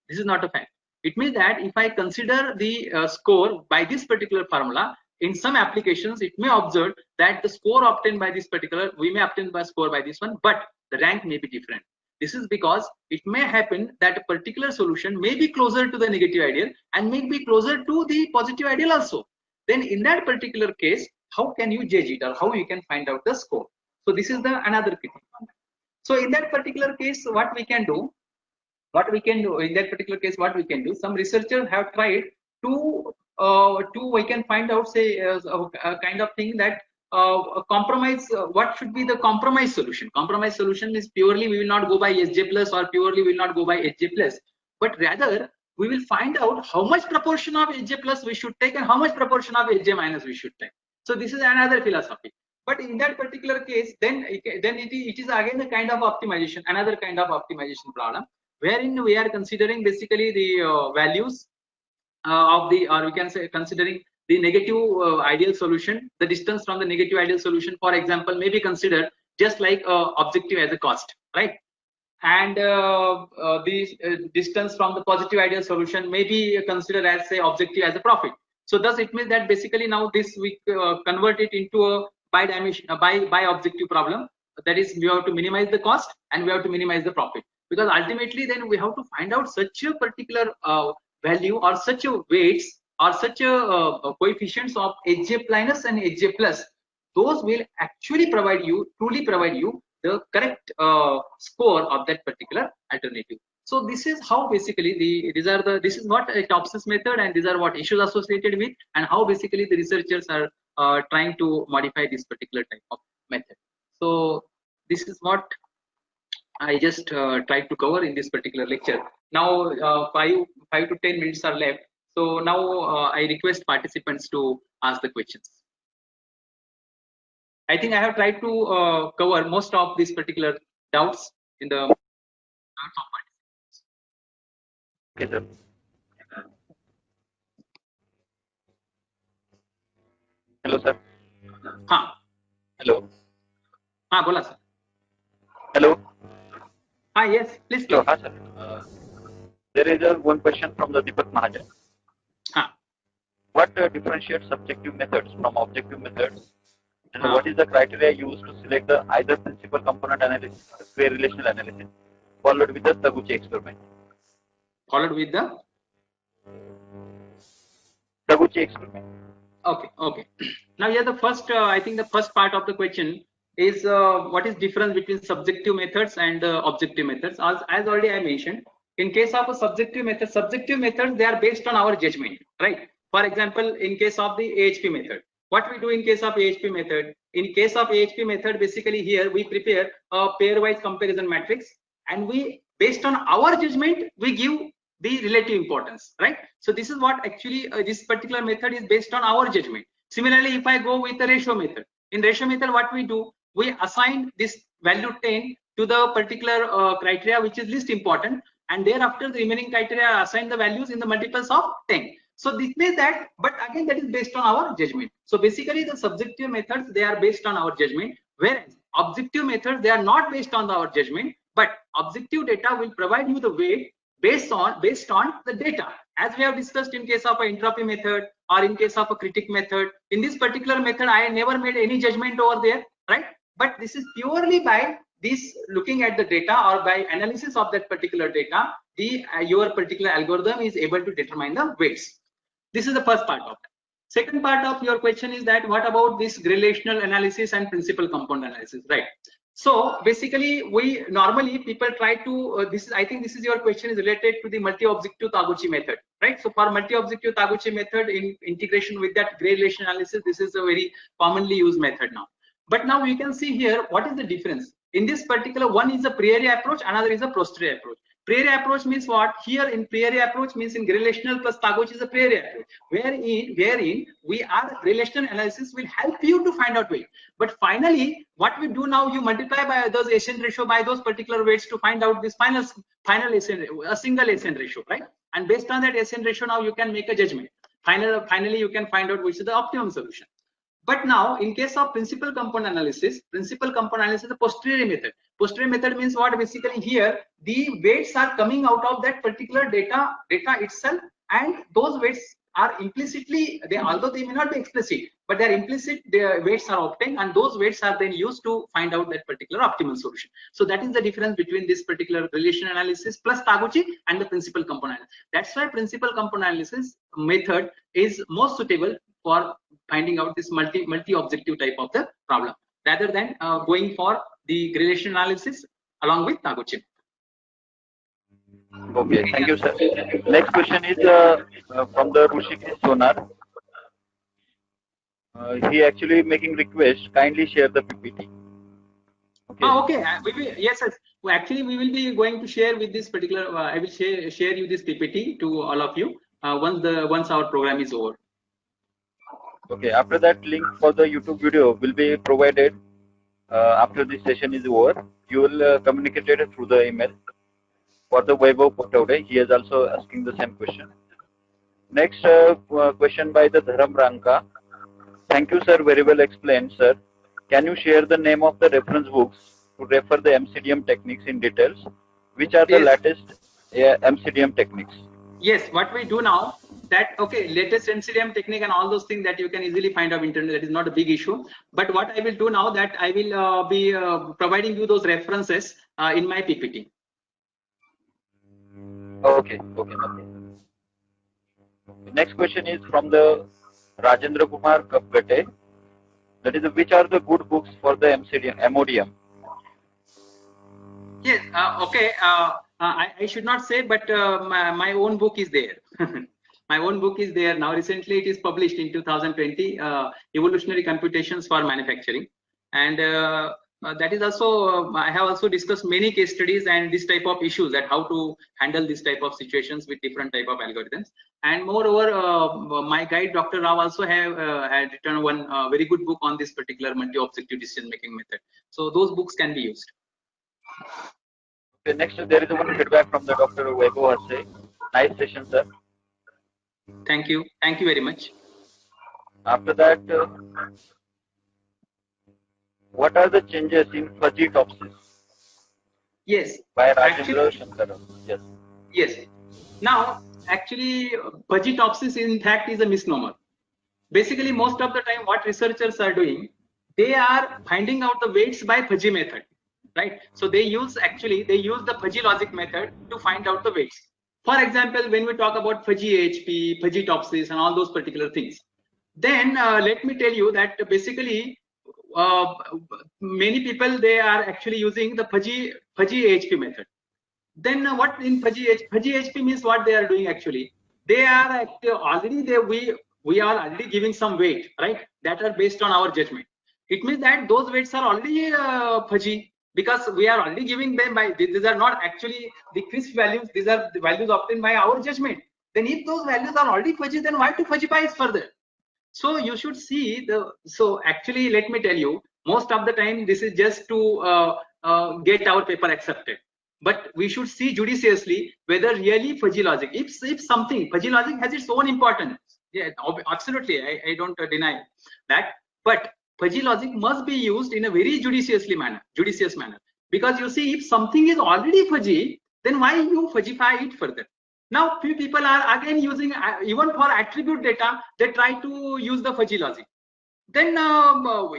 This is not a fact. It means that if I consider the score by this particular formula, in some applications it may observe that the score obtained by this particular, we may obtain by score by this one, but the rank may be different. This is because it may happen that a particular solution may be closer to the negative ideal and may be closer to the positive ideal also. Then in that particular case, how can you judge it, or how you can find out the score? So this is the another thing. So in that particular case, what we can do in that particular case, what we can do, some researchers have tried to we can find out, say, a kind of thing that a compromise, what should be the compromise solution. Compromise solution is purely we will not go by Sj plus, or purely we will not go by Hj plus, but rather we will find out how much proportion of Hj plus we should take and how much proportion of Hj minus we should take. So this is another philosophy. But in that particular case, then it is again a kind of optimization, another kind of optimization problem, wherein we are considering basically the values of the, or we can say considering the negative ideal solution, the distance from the negative ideal solution, for example, may be considered just like objective as a cost, right? And the distance from the positive ideal solution may be considered as, say, objective as a profit. So thus it means that basically now this we convert it into a bi-dimension, bi-objective problem. That is, we have to minimize the cost and we have to minimize the profit, because ultimately then we have to find out such a particular value, or such a weights, or such a coefficients of Hj minus and Hj plus. Those will actually truly provide you the correct score of that particular alternative. So this is how basically this is what a Topsis method, and these are what issues associated with, and how basically the researchers are trying to modify this particular type of method. So this is what I just tried to cover in this particular lecture. Now 5 to 10 minutes are left. So now I request participants to ask the questions. I think I have tried to cover most of these particular doubts in the doubts of participants. Okay, sir. Hello, sir. Hello. Bola sir. Hello. Yes, please. Hello, sir. There is one question from the Deepak Mahajan. What differentiates subjective methods from objective methods? And what is the criteria used to select the either principal component analysis or square relational analysis followed with the Taguchi experiment? Followed with the Taguchi experiment. Okay. Now here the first, I think the first part of the question is what is difference between subjective methods and objective methods. As already I mentioned, in case of a subjective methods, they are based on our judgment, right? For example, in case of the AHP method, what we do in case of AHP method? In case of AHP method, basically here we prepare a pairwise comparison matrix, and we, based on our judgment, we give the relative importance, right? So this is what actually this particular method is based on our judgment. Similarly, if I go with the ratio method, in ratio method, what we do, we assign this value 10 to the particular criteria which is least important, and thereafter the remaining criteria assign the values in the multiples of 10. So this means that, but again that is based on our judgment. So basically the subjective methods, they are based on our judgment, whereas objective methods, they are not based on our judgment, but objective data will provide you the weight based on the data, as we have discussed in case of an entropy method or in case of a critic method. In this particular method, I never made any judgment over there, right? But this is purely by this looking at the data, or by analysis of that particular data, your particular algorithm is able to determine the weights. This is the first part of that. Second part of your question is that what about this relational analysis and principal component analysis, right? So basically, we normally people try to I think this is your question is related to the multi-objective Taguchi method, right? So for multi-objective Taguchi method, in integration with that gray relation analysis, this is a very commonly used method now. But now you can see here what is the difference. In this particular, one is a priori approach, another is a posteriori approach. Prairie approach means what? Here in Prairie approach means in relational plus Taguchi is a Prairie approach, wherein we are relational analysis will help you to find out weight. But finally, what we do now, you multiply by those ASN ratio by those particular weights to find out this final ASN, a single ASN ratio, right? And based on that ASN ratio, now you can make a judgment. Finally, you can find out which is the optimum solution. But now, in case of principal component analysis is a posterior method. Posterior method means what? Basically here, the weights are coming out of that particular data itself, and those weights are implicitly, although they may not be explicit, but they are implicit, their weights are obtained, and those weights are then used to find out that particular optimal solution. So that is the difference between this particular relation analysis plus Taguchi and the principal component. That's why principal component analysis method is most suitable for finding out this multi-objective type of the problem, rather than going for the relation analysis along with Taguchi. Okay, thank you, sir. Next question is from the Rushikesh Sonar. He actually making request, kindly share the PPT. Okay. Okay. Yes. Well, actually, we will be going to share with this particular. I will share you this PPT to all of you once our program is over. Okay. After that, link for the YouTube video will be provided after this session is over. You will communicate it through the email. For the Vaibhav Potawde, he is also asking the same question. Next question by the Dharam Ranka. Thank you, sir. Very well explained, sir. Can you share the name of the reference books to refer the MCDM techniques in details? Which are the latest MCDM techniques? Yes, what we do now, that latest MCDM technique and all those things that you can easily find on internet, that is not a big issue. But what I will do now, that I will be providing you those references in my PPT. Okay. Next question is from the Rajendra Kumar Kapgate. That is, which are the good books for the MODM? Yes. I should not say, but my own book is there. My own book is there now. Recently, it is published in 2020. Evolutionary Computations for Manufacturing, and that is also I have also discussed many case studies and this type of issues, that how to handle this type of situations with different type of algorithms. And moreover, my guide Dr. Rao also had written one very good book on this particular multi-objective decision making method. So those books can be used. Okay, next there is one feedback from the Dr. Vaibhav Hase. Nice session, sir. Thank you very much. After that, what are the changes in Fuzzytopsis? Yes. By Rajendra Shankar. Yes. Now, actually, Fuzzytopsis in fact is a misnomer. Basically, most of the time, what researchers are doing, they are finding out the weights by fuzzy method, right? So they use the fuzzy logic method to find out the weights. For example, when we talk about fuzzy AHP, Fuzzytopsis, and all those particular things, then let me tell you that basically many people, they are actually using the fuzzy AHP method. Then what in fuzzy AHP means, what they are doing actually, they are already we are already giving some weight, right, that are based on our judgment. It means that those weights are already fuzzy, because we are already giving them by, these are not actually the crisp values, these are the values obtained by our judgment. Then if those values are already fuzzy, then why to fuzzify further? So you should see so actually, let me tell you, most of the time this is just to get our paper accepted. But we should see judiciously whether really fuzzy logic, if something, fuzzy logic has its own importance. Yeah, absolutely, I don't deny that. But fuzzy logic must be used in a very judicious manner. Because you see, if something is already fuzzy, then why you fuzzify it further? Now, few people are again using, even for attribute data, they try to use the fuzzy logic. Then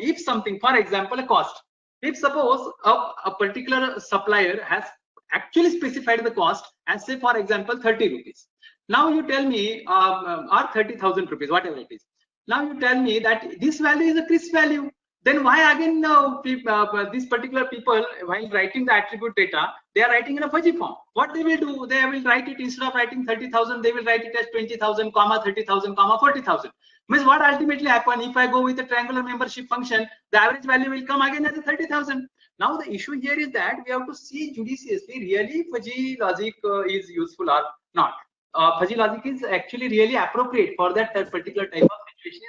if something, for example, a cost, if suppose a particular supplier has actually specified the cost as, say, for example, 30 rupees. Now you tell me, or 30,000 rupees, whatever it is. Now you tell me that this value is a crisp value. Then why again these particular people, while writing the attribute data, they are writing in a fuzzy form? What they will do, they will write it, instead of writing 30,000, they will write it as 20,000, 30,000, 40,000. Means what ultimately happen, if I go with a triangular membership function, the average value will come again as a 30,000. Now the issue here is that we have to see judiciously really fuzzy logic is useful or not. Fuzzy logic is actually really appropriate for that particular type of situation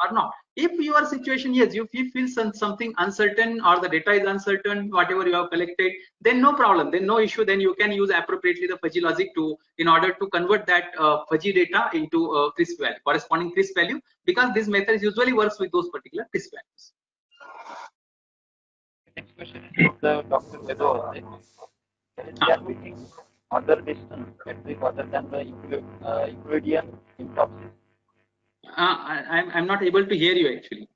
or not. If your situation, yes, if you feel something uncertain or the data is uncertain, whatever you have collected, then no problem, then no issue, then you can use appropriately the fuzzy logic in order to convert that fuzzy data into crisp value, corresponding crisp value, because this method usually works with those particular crisp values. Next question is Dr. Vedo. Can we think other distance metric other than the Euclidean impropsis? I'm not able to hear you actually.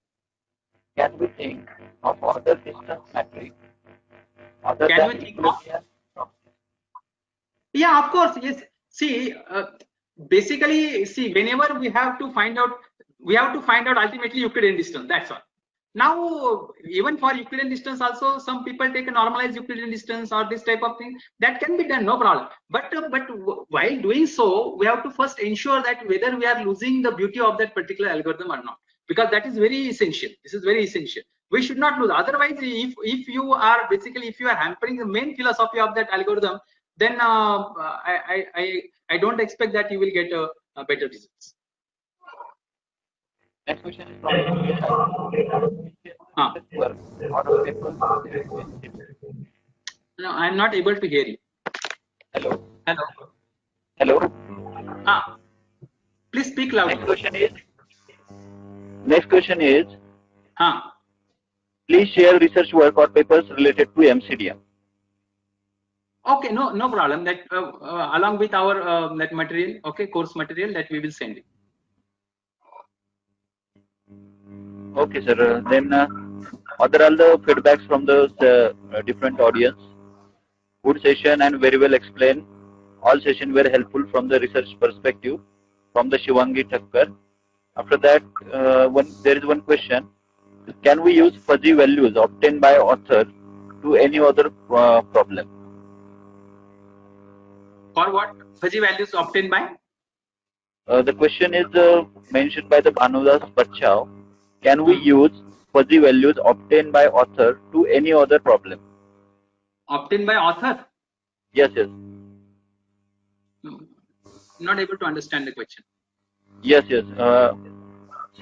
Can we think of other distance metric other Can than we think of? Euclidean impropsis? Yeah, of course. Yes. See, basically, see, whenever we have to find out ultimately Euclidean distance. That's all. Now, even for Euclidean distance, also some people take a normalized Euclidean distance or this type of thing. That can be done, no problem. But while doing so, we have to first ensure that whether we are losing the beauty of that particular algorithm or not, because that is very essential. This is very essential. We should not lose. Otherwise, if you are hampering the main philosophy of that algorithm, then I don't expect that you will get a better results. Next question is from No, I'm not able to hear you. Hello. Hello. Hello. Please speak loudly. Next question is. Please share research work or papers related to MCDM. Okay, no problem. That along with our that material, okay, course material that we will send it. Okay, sir. Then other all the feedbacks from the different audience. Good session and very well explained. All sessions were helpful from the research perspective from the Shivangi Thakkar. After that, there is one question. Can we use fuzzy values obtained by author to any other problem? For what? Fuzzy values obtained by? The question is mentioned by the Bhanudas Bachchao. Can we use fuzzy values obtained by author to any other problem? Obtained by author? Yes. Not able to understand the question. Yes. Sir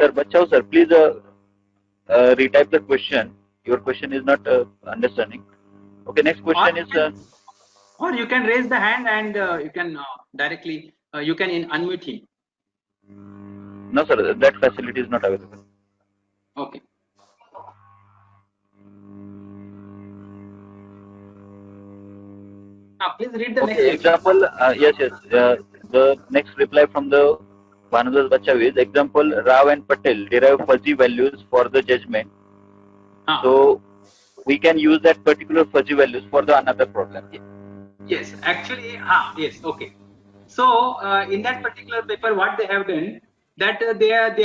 Bachchao, sir, please retype the question. Your question is not understanding. Okay, next question is. Or you can raise the hand and you can directly you can unmute him. No, sir, that facility is not available. Okay. Please read the next example. Yes. The next reply from the Bhanudas Bachchao is example. Rao and Patel derive fuzzy values for the judgment. So we can use that particular fuzzy values for the another problem. Yes, actually, yes, okay. So in that particular paper, what they have done, that they have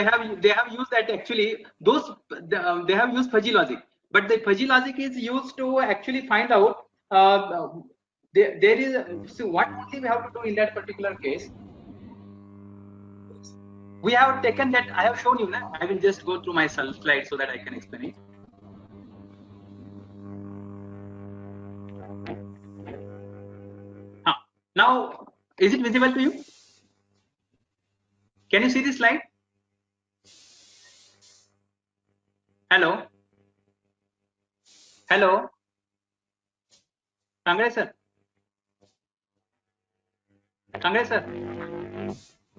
used that actually they have used fuzzy logic, but the fuzzy logic is used to actually find out there is. So what only we have to do in that particular case, we have taken that. I have shown you that. I will just go through my slide so that I can explain it. Now, is it visible to you? Can you see this slide? Hello? Tangre sir?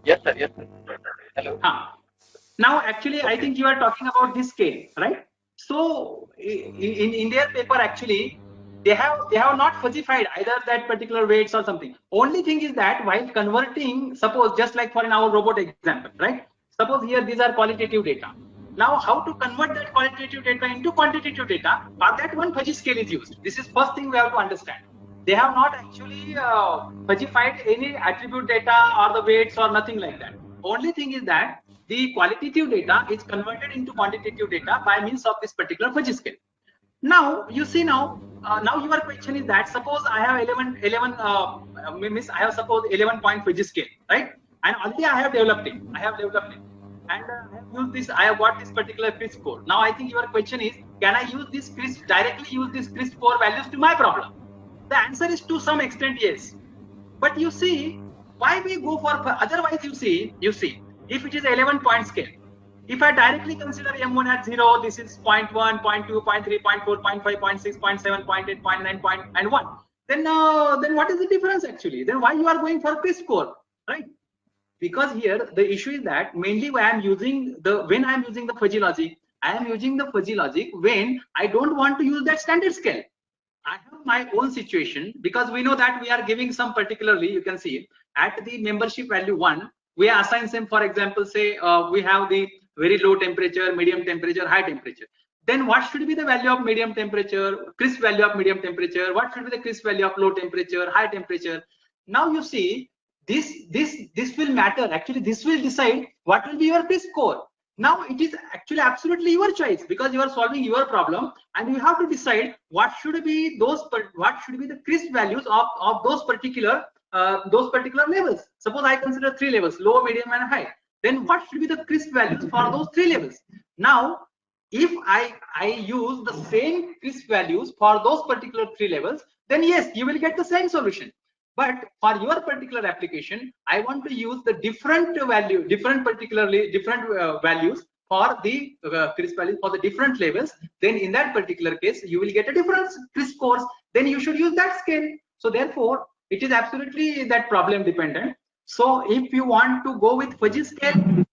Yes, sir. Hello. Now, actually, I think you are talking about this scale, right? So, in their paper, actually, they have not fuzzified either that particular weights or something. Only thing is that while converting, suppose just like for our robot example, right? Suppose here these are qualitative data. Now, how to convert that qualitative data into quantitative data? For that one fuzzy scale is used. This is first thing we have to understand. They have not actually fuzzified any attribute data or the weights or nothing like that. Only thing is that the qualitative data is converted into quantitative data by means of this particular fuzzy scale. Now you see now your question is that suppose I have 11 I have suppose 11 point fuzzy scale, right? And already I have developed it. And I have used this. I have got this particular crisp code. Now I think your question is can I use this CRISP, directly use this CRISP-4 values to my problem? The answer is to some extent yes. But you see, why we go for, otherwise you see, if it is 11-point scale, if I directly consider M1 at 0, this is 0.1, 0.2, 0.3, 0.4, 0.5, 0.6, 0.7, 0.8, 0.9, and 1. Then what is the difference actually? Then why you are going for CRISP-4, right? Because here the issue is that mainly when I am using the fuzzy logic, I am using the fuzzy logic when I don't want to use that standard scale. I have my own situation, because we know that we are giving some, particularly you can see at the membership value 1, we assign some, for example, say we have the very low temperature, medium temperature, high temperature. Then what should be the value of medium temperature, CRISP value of medium temperature? What should be the CRISP value of low temperature, high temperature? Now you see, this will matter. Actually, this will decide what will be your CRISP score. Now it is actually absolutely your choice, because you are solving your problem and you have to decide what should be the CRISP values of those particular levels. Suppose I consider 3 levels, low, medium, and high. Then what should be the CRISP values for those 3 levels? Now, if I use the same CRISP values for those particular 3 levels, then yes, you will get the same solution. But for your particular application, I want to use the different values for the CRISP values for the different levels. Then in that particular case, you will get a different CRISP scores. Then you should use that scale. So therefore, it is absolutely that problem dependent. So if you want to go with fuzzy scale, then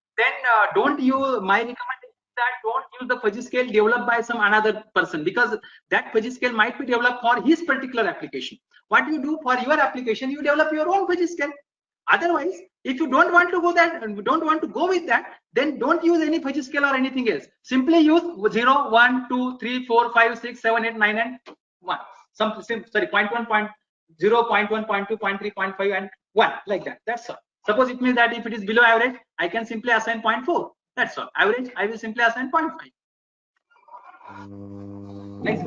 don't use, my recommendation is that don't use the fuzzy scale developed by some another person, because that fuzzy scale might be developed for his particular application. What you do for your application, you develop your own fuzzy scale. Otherwise, if you don't want to go with that, then don't use any fuzzy scale or anything else. Simply use 0, 1, 2, 3, 4, 5, 6, 7, 8, 9, and 1. 0.1, 0.1, 0.2, 0.3, 0.5, and 1, like that. That's all. Suppose it means that if it is below average, I can simply assign 0.4. That's all. Average, I will simply assign 0.5. Next.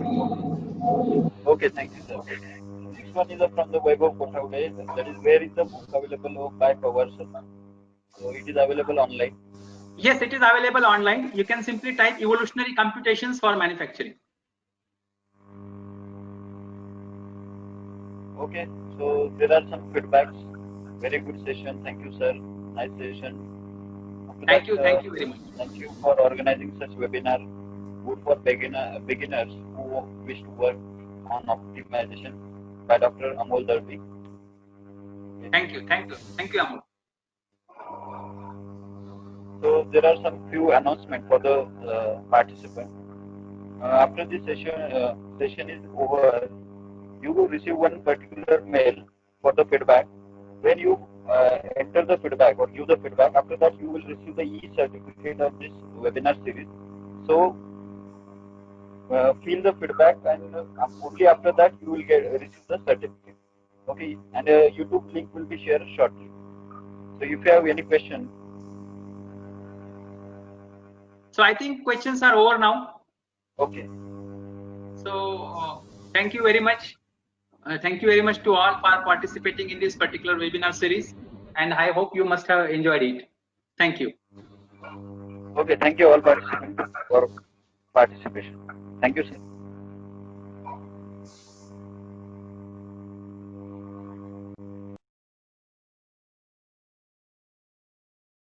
Okay, thank you, sir. Next one is from the Vaibhav Kothawade. That is, where is the book available by Pawar Sharma? So it is available online. Yes, it is available online. You can simply type evolutionary computations for manufacturing. Okay, so there are some feedbacks. Very good session. Thank you, sir. Nice session. Thank you very much. Thank you for organizing such webinar. Good for beginners who wish to work on optimization, by Dr. Amol Darby. Okay. Thank you, Amol. So there are some few announcements for the participants. After this session is over, you will receive one particular mail for the feedback. When you enter the feedback or give the feedback, after that you will receive the e-certificate of this webinar series. So fill the feedback, and only after that you will receive the certificate. Okay, and a YouTube link will be shared shortly. So if you have any question. So I think questions are over now. Okay. So thank you very much. Thank you very much to all for participating in this particular webinar series, and I hope you must have enjoyed it. Thank you. Okay, thank you all participants for participation. Thank you, sir.